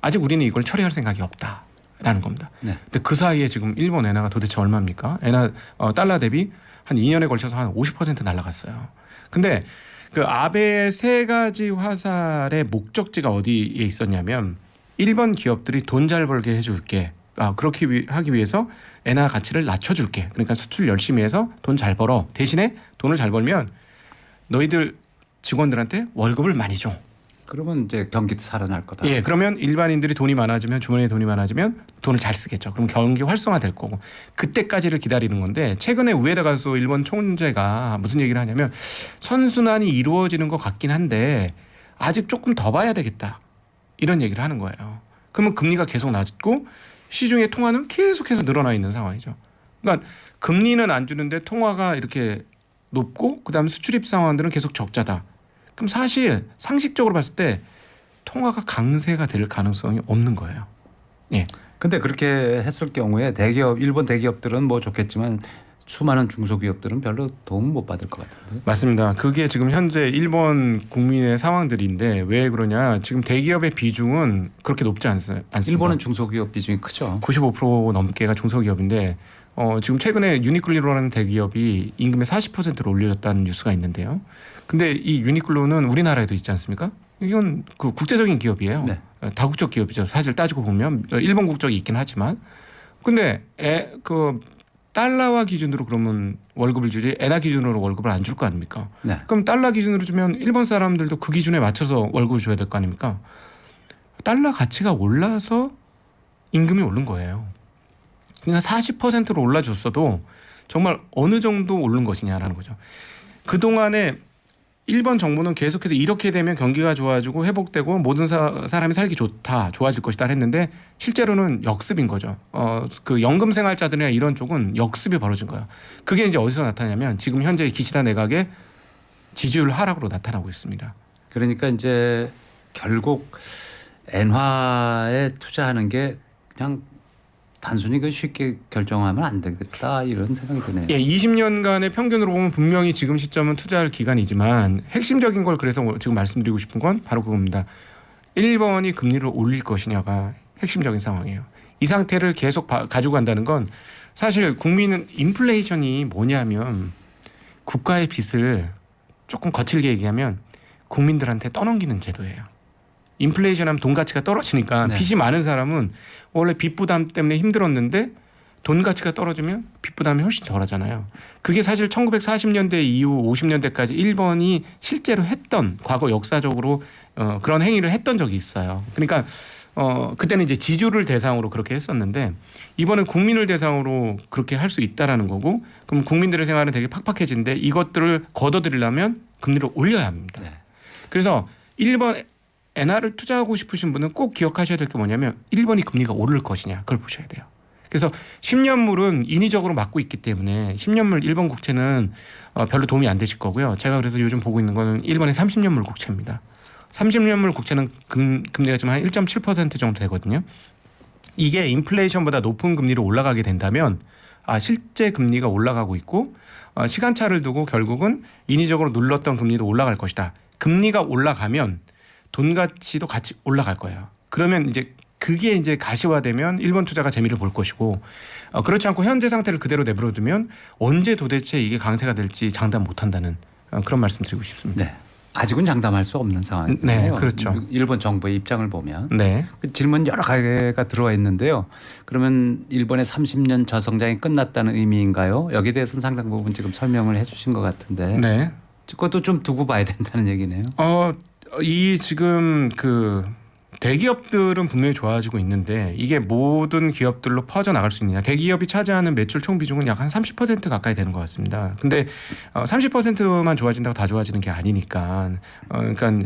아직 우리는 이걸 처리할 생각이 없다라는 겁니다. 네. 근데 그 사이에 지금 일본 엔화가 도대체 얼마입니까? 엔화 달러 대비 한 2년에 걸쳐서 한 50% 날아갔어요. 근데 그 아베의 세 가지 화살의 목적지가 어디에 있었냐면 일본 기업들이 돈 잘 벌게 해줄게. 그렇게 하기 위해서 엔화 가치를 낮춰줄게. 그러니까 수출 열심히 해서 돈 잘 벌어. 대신에 돈을 잘 벌면 너희들 직원들한테 월급을 많이 줘. 그러면 이제 경기도 살아날 거다. 예, 그러면 일반인들이 돈이 많아지면 주머니에 돈이 많아지면 돈을 잘 쓰겠죠. 그럼 경기 활성화될 거고 그때까지를 기다리는 건데 최근에 우에다 가서 일본 총재가 무슨 얘기를 하냐면 선순환이 이루어지는 것 같긴 한데 아직 조금 더 봐야 되겠다. 이런 얘기를 하는 거예요. 그러면 금리가 계속 낮고 시중의 통화는 계속해서 늘어나 있는 상황이죠. 그러니까 금리는 안 주는데 통화가 이렇게 높고 그다음에 수출입 상황들은 계속 적자다. 그럼 사실 상식적으로 봤을 때 통화가 강세가 될 가능성이 없는 거예요. 예. 근데 그렇게 했을 경우에 일본 대기업들은 뭐 좋겠지만 수많은 중소기업들은 별로 도움 못 받을 것 같은데. 맞습니다. 그게 지금 현재 일본 국민의 상황들인데 왜 그러냐? 지금 대기업의 비중은 그렇게 높지 않습니다. 일본은 중소기업 비중이 크죠. 95% 넘게가 중소기업인데 지금 최근에 유니클로라는 대기업이 임금의 40%를 올려줬다는 뉴스가 있는데요. 근데 이 유니클로는 우리나라에도 있지 않습니까? 이건 그 국제적인 기업이에요. 네. 다국적 기업이죠. 사실 따지고 보면 일본 국적이 있긴 하지만 근데 그 달러화 기준으로 그러면 월급을 주지 엔화 기준으로 월급을 안 줄 거 아닙니까? 네. 그럼 달러 기준으로 주면 일본 사람들도 그 기준에 맞춰서 월급을 줘야 될 거 아닙니까? 달러 가치가 올라서 임금이 오른 거예요. 그러니까 40%로 올라줬어도 정말 어느 정도 오른 것이냐라는 거죠. 그동안에 일본 정부는 계속해서 이렇게 되면 경기가 좋아지고 회복되고 모든 사람이 살기 좋다, 좋아질 것이다 했는데 실제로는 역습인 거죠. 그 연금 생활자들이나 이런 쪽은 역습이 벌어진 거예요. 그게 이제 어디서 나타나냐면 지금 현재 기시다 내각의 지지율 하락으로 나타나고 있습니다. 그러니까 이제 결국 엔화에 투자하는 게 그냥 단순히 그 쉽게 결정하면 안 되겠다 이런 생각이 드네요. 예, 20년간의 평균으로 보면 분명히 지금 시점은 투자할 기간이지만 핵심적인 걸 그래서 지금 말씀드리고 싶은 건 바로 그겁니다. 일본이 금리를 올릴 것이냐가 핵심적인 상황이에요. 이 상태를 계속 가지고 간다는 건 사실 국민은 인플레이션이 뭐냐면 국가의 빚을 조금 거칠게 얘기하면 국민들한테 떠넘기는 제도예요. 인플레이션 하면 돈 가치가 떨어지니까 네. 빚이 많은 사람은 원래 빚 부담 때문에 힘들었는데 돈 가치가 떨어지면 빚 부담이 훨씬 덜하잖아요. 그게 사실 1940년대 이후 50년대까지 일본이 실제로 했던 과거 역사적으로 그런 행위를 했던 적이 있어요. 그러니까 그때는 이제 지주를 대상으로 그렇게 했었는데 이번엔 국민을 대상으로 그렇게 할 수 있다라는 거고 그럼 국민들의 생활은 되게 팍팍해지는데 이것들을 걷어들이려면 금리를 올려야 합니다. 네. 그래서 1번 엔화를 투자하고 싶으신 분은 꼭 기억하셔야 될 게 뭐냐면 1번이 금리가 오를 것이냐 그걸 보셔야 돼요. 그래서 10년물은 인위적으로 막고 있기 때문에 10년물 1번 국채는 별로 도움이 안 되실 거고요. 제가 그래서 요즘 보고 있는 거는 1번의 30년물 국채입니다. 30년물 국채는 금리가 지금 한 1.7% 정도 되거든요. 이게 인플레이션보다 높은 금리로 올라가게 된다면 실제 금리가 올라가고 있고 시간차를 두고 결국은 인위적으로 눌렀던 금리도 올라갈 것이다. 금리가 올라가면 돈 가치도 같이 올라갈 거예요. 그러면 이제 그게 이제 가시화되면 1번 투자가 재미를 볼 것이고 그렇지 않고 현재 상태를 그대로 내버려두면 언제 도대체 이게 강세가 될지 장담 못한다는 그런 말씀드리고 싶습니다. 네. 아직은 장담할 수 없는 상황이에요. 네, 그렇죠. 일본 정부의 입장을 보면 네. 그 질문 여러 가지가 들어와 있는데요. 그러면 일본의 30년 저성장이 끝났다는 의미인가요? 여기에 대해서는 상당 부분 지금 설명을 해주신 것 같은데. 네. 그것도 좀 두고 봐야 된다는 얘기네요. 이 지금 그 대기업들은 분명히 좋아지고 있는데 이게 모든 기업들로 퍼져 나갈 수 있느냐. 대기업이 차지하는 매출 총 비중은 약 한 30% 가까이 되는 것 같습니다. 근데 30%만 좋아진다고 다 좋아지는 게 아니니까 그러니까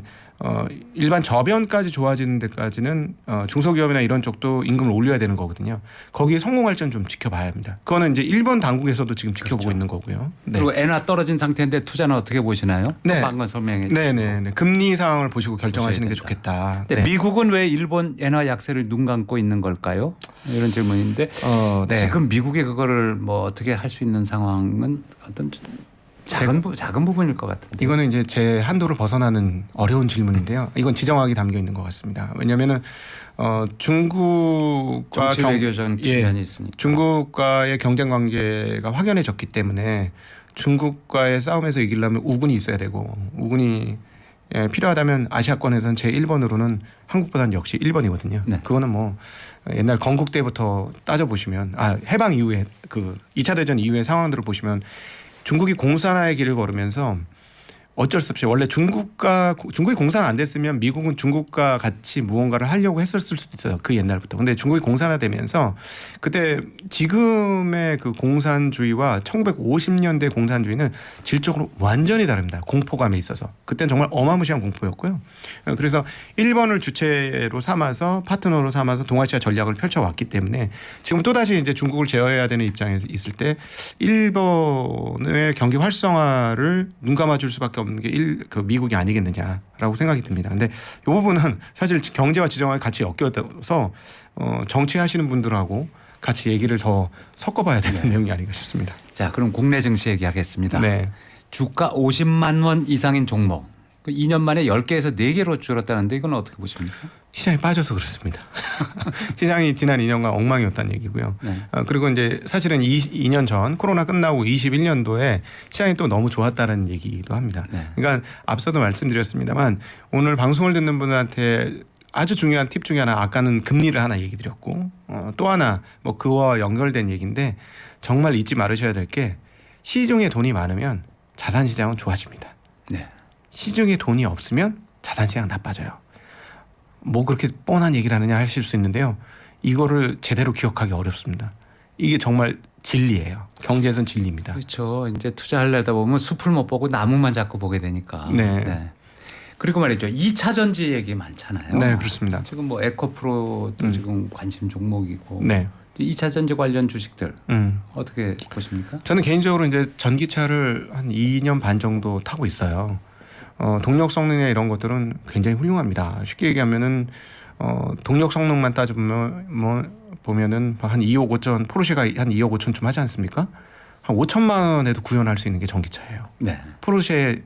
일반 저변까지 좋아지는 데까지는 중소기업이나 이런 쪽도 임금을 올려야 되는 거거든요. 거기에 성공할지는 좀 지켜봐야 합니다. 그거는 이제 일본 당국에서도 지금 지켜보고 그렇죠. 있는 거고요. 네. 그리고 엔화 떨어진 상태인데 투자는 어떻게 보시나요? 네. 방금 설명해 주시고. 네네. 금리 상황을 보시고 결정하시는 게 좋겠다. 네. 미국은 왜 일본 엔화 약세를 눈 감고 있는 걸까요? 이런 질문인데 네. 지금 미국이 그거를 뭐 어떻게 할 수 있는 상황은 어떤 작은 부분일 것 같은데. 이거는 이제 제 한도를 벗어나는 어려운 질문인데요. 이건 지정학이 담겨 있는 것 같습니다. 왜냐하면은 중국과 정치 외교적 측면이 있으니까. 중국과의 경쟁 관계가 확연해졌기 때문에 중국과의 싸움에서 이기려면 우군이 있어야 되고 우군이 필요하다면 아시아권에서는 제 1번으로는 한국보다는 역시 1번이거든요. 네. 그거는 뭐 옛날 건국 때부터 따져 보시면 해방 이후에 그 2차 대전 이후의 상황들을 보시면 중국이 공산화의 길을 걸으면서 어쩔 수 없이 원래 중국이 공산화 안 됐으면 미국은 중국과 같이 무언가를 하려고 했었을 수도 있어요. 그 옛날부터. 근데 중국이 공산화되면서 그때 지금의 그 공산주의와 1950년대 공산주의는 질적으로 완전히 다릅니다. 공포감에 있어서. 그때는 정말 어마무시한 공포였고요. 그래서 1번을 주체로 삼아서 파트너로 삼아서 동아시아 전략을 펼쳐왔기 때문에 지금 또다시 이제 중국을 제어해야 되는 입장에 있을 때 1번의 경기 활성화를 눈 감아줄 수밖에 없는 게 그 미국이 아니겠느냐라고 생각이 듭니다. 근데 이 부분은 사실 경제와 지정학이 같이 엮여서 정치하시는 분들하고 같이 얘기를 더 섞어봐야 되는 내용이 아닌가 싶습니다. 자, 그럼 국내 증시 얘기하겠습니다. 네. 주가 50만 원 이상인 종목. 그 2년 만에 10개에서 4개로 줄었다는데 이건 어떻게 보십니까? 시장이 빠져서 그렇습니다. 시장이 지난 2년간 엉망이었다는 얘기고요. 네. 그리고 이제 사실은 2년 전 코로나 끝나고 21년도에 시장이 또 너무 좋았다는 얘기도 합니다. 네. 그러니까 앞서도 말씀드렸습니다만 오늘 방송을 듣는 분한테 아주 중요한 팁 중에 하나 아까는 금리를 하나 얘기 드렸고 또 하나 뭐 그와 연결된 얘기인데 정말 잊지 말으셔야 될 게 시중에 돈이 많으면 자산시장은 좋아집니다. 네. 시중에 돈이 없으면 자산시장 나빠져요. 뭐 그렇게 뻔한 얘기를 하느냐 하실 수 있는데요. 이거를 제대로 기억하기 어렵습니다. 이게 정말 진리예요. 경제에선 진리입니다. 그렇죠. 이제 투자하려다 보면 숲을 못 보고 나무만 자꾸 보게 되니까. 네. 그리고 말이죠. 2차 전지 얘기 많잖아요. 네, 그렇습니다. 지금 뭐 에코프로도 지금 관심 종목이고. 네. 2차 전지 관련 주식들 어떻게 보십니까? 저는 개인적으로 이제 전기차를 한 2년 반 정도 타고 있어요. 동력 성능이나 이런 것들은 굉장히 훌륭합니다. 쉽게 얘기하면은 동력 성능만 따져보면 보면은 한 2억 5천 포르쉐가 한 2억 5천쯤 하지 않습니까? 한 5천만 원에도 구현할 수 있는 게 전기차예요. 네. 포르쉐의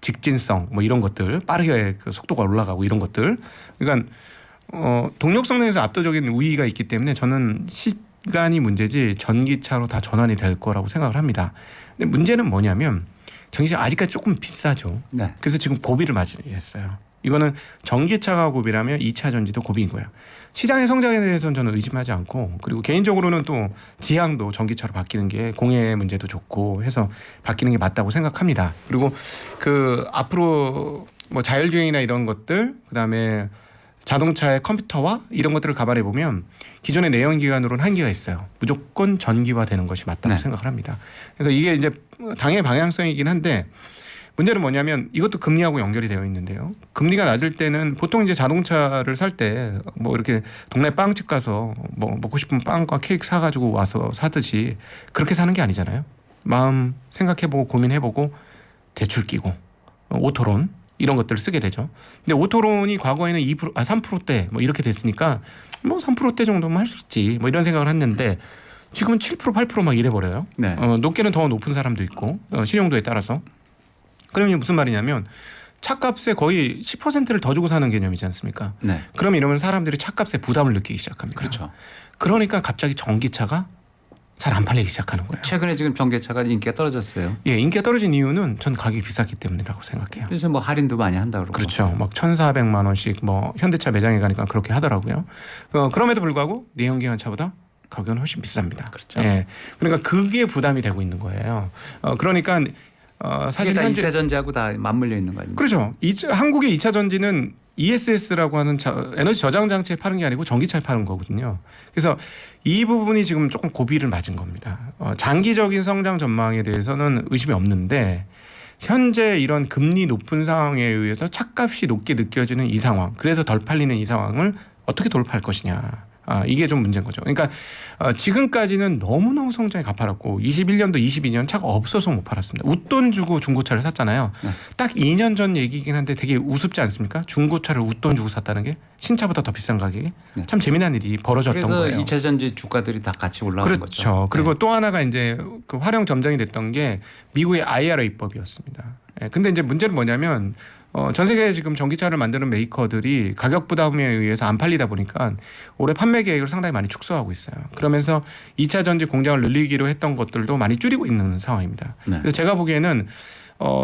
직진성 뭐 이런 것들 빠르게 그 속도가 올라가고 이런 것들 그러니까 동력 성능에서 압도적인 우위가 있기 때문에 저는 시간이 문제지 전기차로 다 전환이 될 거라고 생각을 합니다. 근데 문제는 뭐냐면 전기차 아직까지 조금 비싸죠. 네. 그래서 지금 고비를 맞이했어요. 이거는 전기차가 고비라면 2차 전지도 고비인 거예요. 시장의 성장에 대해서는 저는 의심하지 않고 그리고 개인적으로는 또 지향도 전기차로 바뀌는 게 공해 문제도 좋고 해서 바뀌는 게 맞다고 생각합니다. 그리고 그 앞으로 뭐 자율주행이나 이런 것들 그다음에 자동차의 컴퓨터와 이런 것들을 감안해 보면 기존의 내연기관으로는 한계가 있어요. 무조건 전기화되는 것이 맞다고 네. 생각을 합니다. 그래서 이게 이제 당의 방향성이긴 한데 문제는 뭐냐면 이것도 금리하고 연결이 되어 있는데요. 금리가 낮을 때는 보통 이제 자동차를 살 때 뭐 이렇게 동네 빵집 가서 뭐 먹고 싶은 빵과 케이크 사가지고 와서 사듯이 그렇게 사는 게 아니잖아요. 마음 생각해보고 고민해보고 대출 끼고 오토론 이런 것들을 쓰게 되죠. 근데 오토론이 과거에는 3%대 뭐 이렇게 됐으니까 뭐 3%대 정도면 할 수 있지 뭐 이런 생각을 했는데 지금은 7% 8% 막 이래 버려요. 네. 높게는 더 높은 사람도 있고 신용도에 따라서. 그러면 이게 무슨 말이냐면 차값에 거의 10%를 더 주고 사는 개념이지 않습니까? 네. 그러면 이러면 사람들이 차값에 부담을 느끼기 시작합니다. 그렇죠. 그러니까 갑자기 전기차가 잘 안 팔리기 시작하는 거예요. 최근에 지금 전기차가 인기가 떨어졌어요. 예, 인기가 떨어진 이유는 전 가격이 비쌌기 때문이라고 생각해요. 그래서 뭐 할인도 많이 한다 그러고. 그렇죠. 막 1,400만 원씩 뭐 현대차 매장에 가니까 그렇게 하더라고요. 그럼에도 불구하고 내연기관 차보다 가격은 훨씬 비쌉니다. 그렇죠. 예, 그러니까 그게 부담이 되고 있는 거예요. 그러니까 사실 다 현재 2차 전지하고 다 맞물려 있는 거 아닙니까? 그렇죠. 한국의 2차 전지는 ESS라고 하는 에너지 저장 장치에 파는 게 아니고 전기차에 파는 거거든요. 그래서 이 부분이 지금 조금 고비를 맞은 겁니다. 장기적인 성장 전망에 대해서는 의심이 없는데 현재 이런 금리 높은 상황에 의해서 차값이 높게 느껴지는 이 상황, 그래서 덜 팔리는 이 상황을 어떻게 돌파할 것이냐. 이게 좀 문제인 거죠. 그러니까 지금까지는 너무너무 성장이 가파랐고 21년도 22년 차가 없어서 못 팔았습니다. 웃돈 주고 중고차를 샀잖아요. 네. 딱 2년 전 얘기긴 한데 되게 우습지 않습니까? 중고차를 웃돈 주고 샀다는 게 신차보다 더 비싼 가격에 네. 참 재미난 일이 벌어졌던 그래서 거예요. 2차 전지 주가들이 다 같이 올라간 그렇죠. 거죠. 그리고 네. 또 하나가 이제 그 활용 점정이 됐던 게 미국의 IRA법이었습니다. 근데 이제 문제는 뭐냐면 전 세계에 지금 전기차를 만드는 메이커들이 가격 부담에 의해서 안 팔리다 보니까 올해 판매 계획을 상당히 많이 축소하고 있어요. 그러면서 2차 전지 공장을 늘리기로 했던 것들도 많이 줄이고 있는 상황입니다. 네. 그래서 제가 보기에는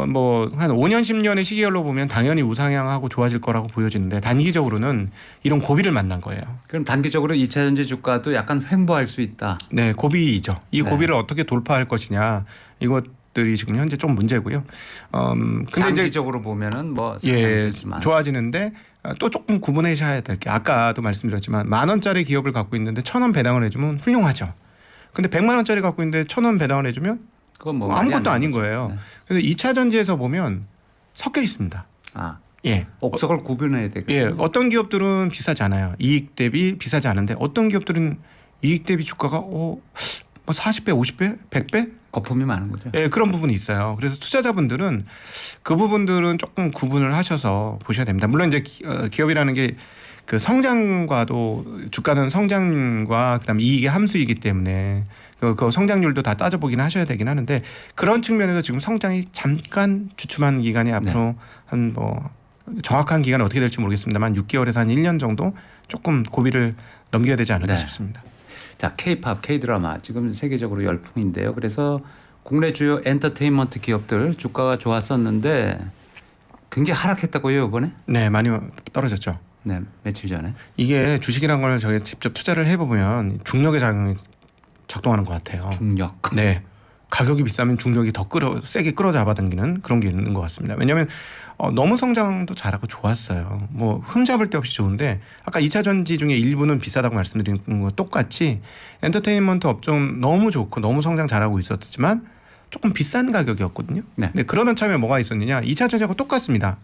뭐 한 5년 10년의 시계열로 보면 당연히 우상향하고 좋아질 거라고 보여지는데 단기적으로는 이런 고비를 만난 거예요. 그럼 단기적으로 2차 전지 주가도 약간 횡보할 수 있다. 네, 고비이죠. 이 네. 고비를 어떻게 돌파할 것이냐 이것들이 지금 현재 좀 문제고요. 근데 이제 장기적으로 보면은 뭐 예, 상관없지만 좋아지는데 또 조금 구분하셔야 될 게 아까도 말씀드렸지만 10,000원짜리 기업을 갖고 있는데 1,000원 배당을 해주면 훌륭하죠. 근데 100만 원짜리 갖고 있는데 1,000원 배당을 해주면 그건 뭐 말이 아무것도 안 아닌 되는 거예요. 거죠. 네. 그래서 2차 전지에서 보면 섞여 있습니다. 예. 옥석을 구분해야 되거든요. 예, 어떤 기업들은 비싸지 않아요. 이익 대비 비싸지 않은데 어떤 기업들은 이익 대비 주가가 뭐 40배, 50배, 100배? 거품이 많은 거죠. 예, 그런 부분이 있어요. 그래서 투자자분들은 그 부분들은 조금 구분을 하셔서 보셔야 됩니다. 물론 이제 기업이라는 게 그 성장과도 주가는 성장과 그다음 이익의 함수이기 때문에 그 성장률도 다 따져보긴 하셔야 되긴 하는데 그런 측면에서 지금 성장이 잠깐 주춤한 기간이 앞으로 한 뭐 정확한 기간은 어떻게 될지 모르겠습니다만 6개월에서 한 1년 정도 조금 고비를 넘겨야 되지 않을까 네. 싶습니다. 자, K-팝, K-드라마 지금 세계적으로 열풍인데요. 그래서 국내 주요 엔터테인먼트 기업들 주가가 좋았었는데 굉장히 하락했다고요, 이번에? 네, 많이 떨어졌죠. 네, 며칠 전에. 이게 주식이란 걸 저희가 직접 투자를 해보면 중력의 작용이 작동하는 것 같아요. 중력. 네, 가격이 비싸면 중력이 더 세게 끌어잡아당기는 그런 게 있는 것 같습니다. 왜냐하면 너무 성장도 잘하고 좋았어요. 뭐 흠잡을 데 없이 좋은데 아까 2차 전지 중에 일부는 비싸다고 말씀드린 거 똑같이 엔터테인먼트 업종 너무 좋고 너무 성장 잘하고 있었지만 조금 비싼 가격이었거든요. 네. 근데 그러는 참에 뭐가 있었느냐? 2차 전지하고 똑같습니다.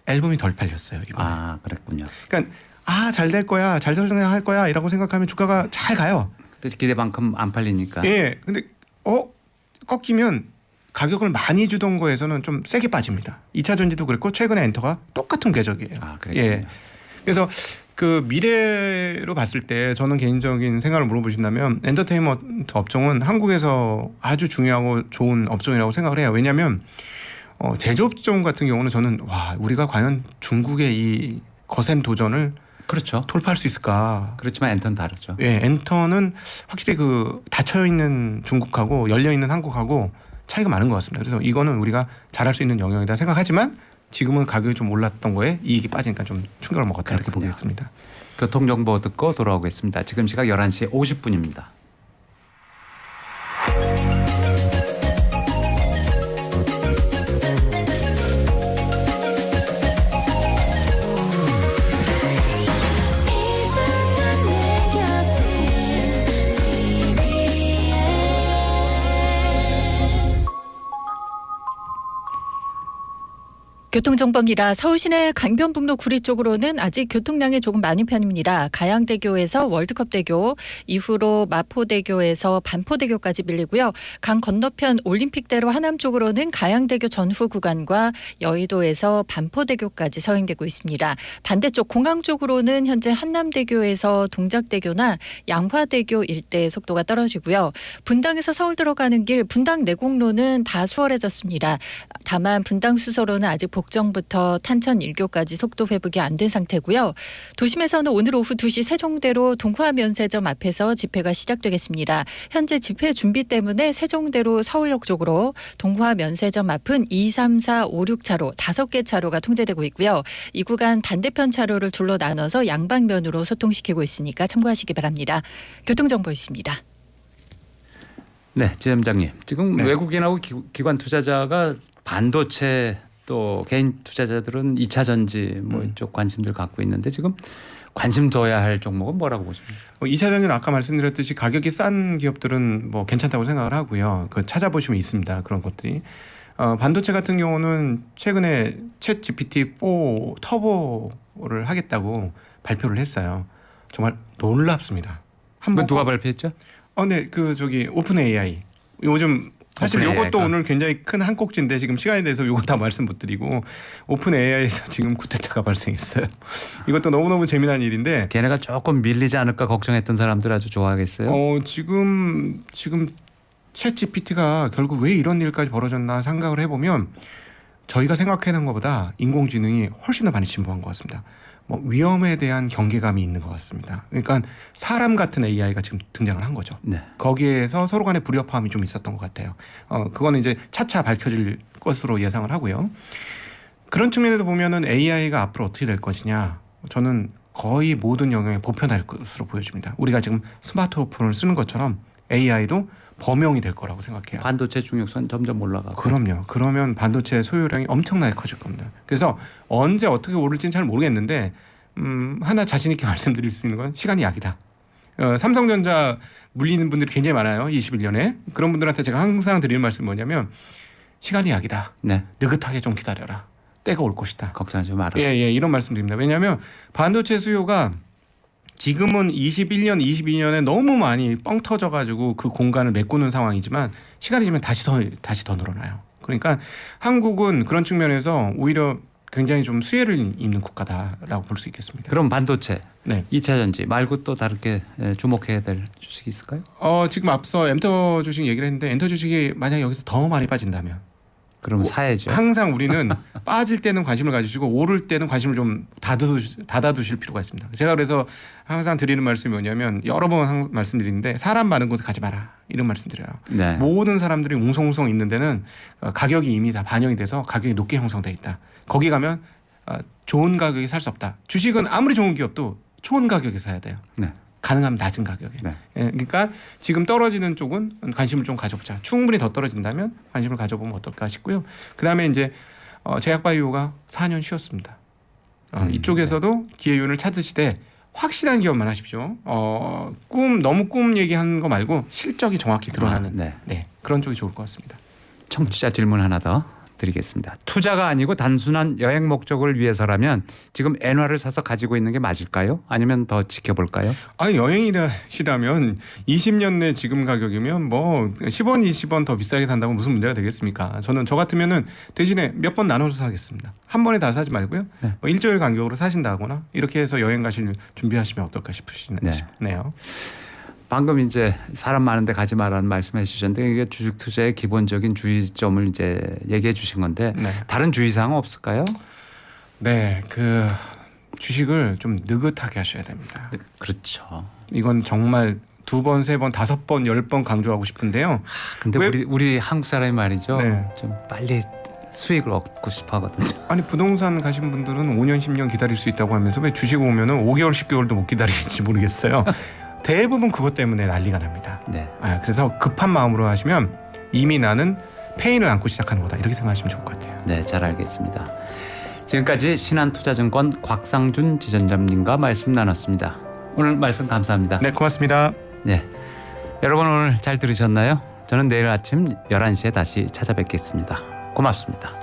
앨범이 덜 팔렸어요 이번에. 아, 그랬군요. 그러니까 잘 될 거야, 잘 성장할 거야이라고 생각하면 주가가 잘 가요. 근데 기대만큼 안 팔리니까. 예, 근데 꺾이면 가격을 많이 주던 거에서는 좀 세게 빠집니다. 2차 전지도 그랬고 최근에 엔터가 똑같은 궤적이에요. 아, 그랬군요. 예. 그래서 그 미래로 봤을 때 저는 개인적인 생각을 물어보신다면 엔터테인먼트 업종은 한국에서 아주 중요하고 좋은 업종이라고 생각을 해요. 왜냐하면 제조업종 같은 경우는 저는 우리가 과연 중국의 이 거센 도전을 그렇죠. 돌파할 수 있을까? 그렇지만 엔터는 다르죠. 예, 엔터는 확실히 그 닫혀 있는 중국하고 열려 있는 한국하고 차이가 많은 것 같습니다. 그래서 이거는 우리가 잘할 수 있는 영역이다 생각하지만 지금은 가격이 좀 올랐던 거에 이익이 빠지니까 좀 충격을 먹었다 이렇게 그렇군요. 보겠습니다. 교통정보 듣고 돌아오겠습니다. 지금 시각 11시 50분입니다. 교통정보입니다. 서울 시내 강변북로 구리 쪽으로는 아직 교통량이 조금 많은 편입니다. 가양대교에서 월드컵대교, 이후로 마포대교에서 반포대교까지 밀리고요. 강 건너편 올림픽대로 하남 쪽으로는 가양대교 전후 구간과 여의도에서 반포대교까지 서행되고 있습니다. 반대쪽 공항 쪽으로는 현재 한남대교에서 동작대교나 양화대교 일대 속도가 떨어지고요. 분당에서 서울 들어가는 길 분당 내곡로는 다 수월해졌습니다. 다만 분당 수서로는 아직 복정부터 탄천 1교까지 속도 회복이 안 된 상태고요. 도심에서는 오늘 오후 2시 세종대로 동화면세점 앞에서 집회가 시작되겠습니다. 현재 집회 준비 때문에 세종대로 서울역 쪽으로 동화면세점 앞은 2, 3, 4, 5, 6차로 5개 차로가 통제되고 있고요. 이 구간 반대편 차로를 둘러 나눠서 양방면으로 소통시키고 있으니까 참고하시기 바랍니다. 교통정보였습니다. 네, 지점장님. 지금 네. 외국인하고 기관 투자자가 반도체 또 개인 투자자들은 2차 전지 뭐 이쪽 관심들 갖고 있는데 지금 관심 둬야 할 종목은 뭐라고 보십니까? 2차 전지는 아까 말씀드렸듯이 가격이 싼 기업들은 뭐 괜찮다고 생각을 하고요. 그 찾아보시면 있습니다. 그런 것들이. 반도체 같은 경우는 최근에 챗 GPT-4 터보를 하겠다고 발표를 했어요. 정말 놀랍습니다. 그건 누가 발표했죠? 네, 오픈 AI. 요즘 사실 오픈 이것도 AI가. 오늘 굉장히 큰 한 꼭지인데 지금 시간에 대해서 이거 다 말씀 못 드리고 오픈 AI에서 지금 쿠데타가 발생했어요. 이것도 너무너무 재미난 일인데 걔네가 조금 밀리지 않을까 걱정했던 사람들 아주 좋아하겠어요. 지금 챗 GPT가 결국 왜 이런 일까지 벌어졌나 생각을 해보면 저희가 생각하는 것보다 인공지능이 훨씬 더 많이 진보한 것 같습니다. 위험에 대한 경계감이 있는 것 같습니다. 그러니까 사람 같은 AI가 지금 등장을 한 거죠. 네. 거기에서 서로 간의 불협화음이 좀 있었던 것 같아요. 그거는 이제 차차 밝혀질 것으로 예상을 하고요. 그런 측면에서 보면은 AI가 앞으로 어떻게 될 것이냐, 저는 거의 모든 영역에 보편할 것으로 보여집니다. 우리가 지금 스마트폰을 쓰는 것처럼 AI도 범용이 될 거라고 생각해요. 반도체 중요성은 점점 올라가고. 그럼요. 그러면 반도체 소요량이 엄청나게 커질 겁니다. 그래서 언제 어떻게 오를지는 잘 모르겠는데 하나 자신 있게 말씀드릴 수 있는 건 시간이 약이다. 삼성전자 물리는 분들이 굉장히 많아요. 21년에. 그런 분들한테 제가 항상 드리는 말씀이 뭐냐면 시간이 약이다. 네. 느긋하게 좀 기다려라. 때가 올 것이다. 걱정하지 마라. 예, 이런 말씀드립니다. 왜냐하면 반도체 수요가 지금은 21년, 22년에 너무 많이 뻥 터져가지고 그 공간을 메꾸는 상황이지만 시간이 지나면 다시 더 늘어나요. 그러니까 한국은 그런 측면에서 오히려 굉장히 좀 수혜를 입는 국가다라고 볼 수 있겠습니다. 그럼 반도체, 네. 2차 전지 말고 또 다르게 주목해야 될 주식이 있을까요? 지금 앞서 엔터 주식 얘기를 했는데 엔터 주식이 만약 여기서 더 많이 빠진다면 그러면 사야죠. 항상 우리는 빠질 때는 관심을 가지시고 오를 때는 관심을 좀 닫아두실 필요가 있습니다. 제가 그래서 항상 드리는 말씀이 뭐냐면 여러 번 말씀드리는데 사람 많은 곳에 가지 마라 이런 말씀드려요. 네. 모든 사람들이 웅성웅성 있는 데는 가격이 이미 다 반영이 돼서 가격이 높게 형성돼 있다. 거기 가면 좋은 가격에 살 수 없다. 주식은 아무리 좋은 기업도 좋은 가격에 사야 돼요. 네. 가능하면 낮은 가격에. 네. 그러니까 지금 떨어지는 쪽은 관심을 좀 가져보자. 충분히 더 떨어진다면 관심을 가져보면 어떨까 싶고요. 그다음에 이제 제약바이오가 4년 쉬었습니다. 이쪽에서도 기회윤을 찾으시되 확실한 기업만 하십시오. 너무 꿈 얘기하는 거 말고 실적이 정확히 드러나는 네. 그런 쪽이 좋을 것 같습니다. 청취자 질문 하나 더 드리겠습니다. 투자가 아니고 단순한 여행 목적을 위해서라면 지금 엔화를 사서 가지고 있는 게 맞을까요? 아니면 더 지켜볼까요? 여행이시라면 20년 내 지금 가격이면 뭐 10원, 20원 더 비싸게 산다고 무슨 문제가 되겠습니까?저 같으면은 대신에 몇 번 나눠서 사겠습니다. 한 번에 다 사지 말고요. 네. 일주일 간격으로 사신다거나 이렇게 해서 여행 가실 준비하시면 어떨까 싶네요. 방금 이제 사람 많은데 가지 말라는 말씀해 주셨는데 이게 주식 투자의 기본적인 주의점을 이제 얘기해 주신 건데 네. 다른 주의사항은 없을까요? 네, 그 주식을 좀 느긋하게 하셔야 됩니다. 그렇죠. 이건 정말 2번, 3번, 5번, 10번 강조하고 싶은데요. 근데 우리 한국 사람이 말이죠. 네. 좀 빨리 수익을 얻고 싶어 하거든요. 아니 부동산 가신 분들은 5년, 10년 기다릴 수 있다고 하면서 왜 주식 오면은 5개월, 10개월도 못 기다리는지 모르겠어요. 대부분 그것 때문에 난리가 납니다. 네. 그래서 급한 마음으로 하시면 이미 나는 페인을 안고 시작하는 거다 이렇게 생각하시면 좋을 것 같아요. 네, 잘 알겠습니다. 지금까지 신한투자증권 곽상준 지점장님과 말씀 나눴습니다. 오늘 말씀 감사합니다. 네, 고맙습니다. 네, 여러분 오늘 잘 들으셨나요? 저는 내일 아침 11시에 다시 찾아뵙겠습니다. 고맙습니다.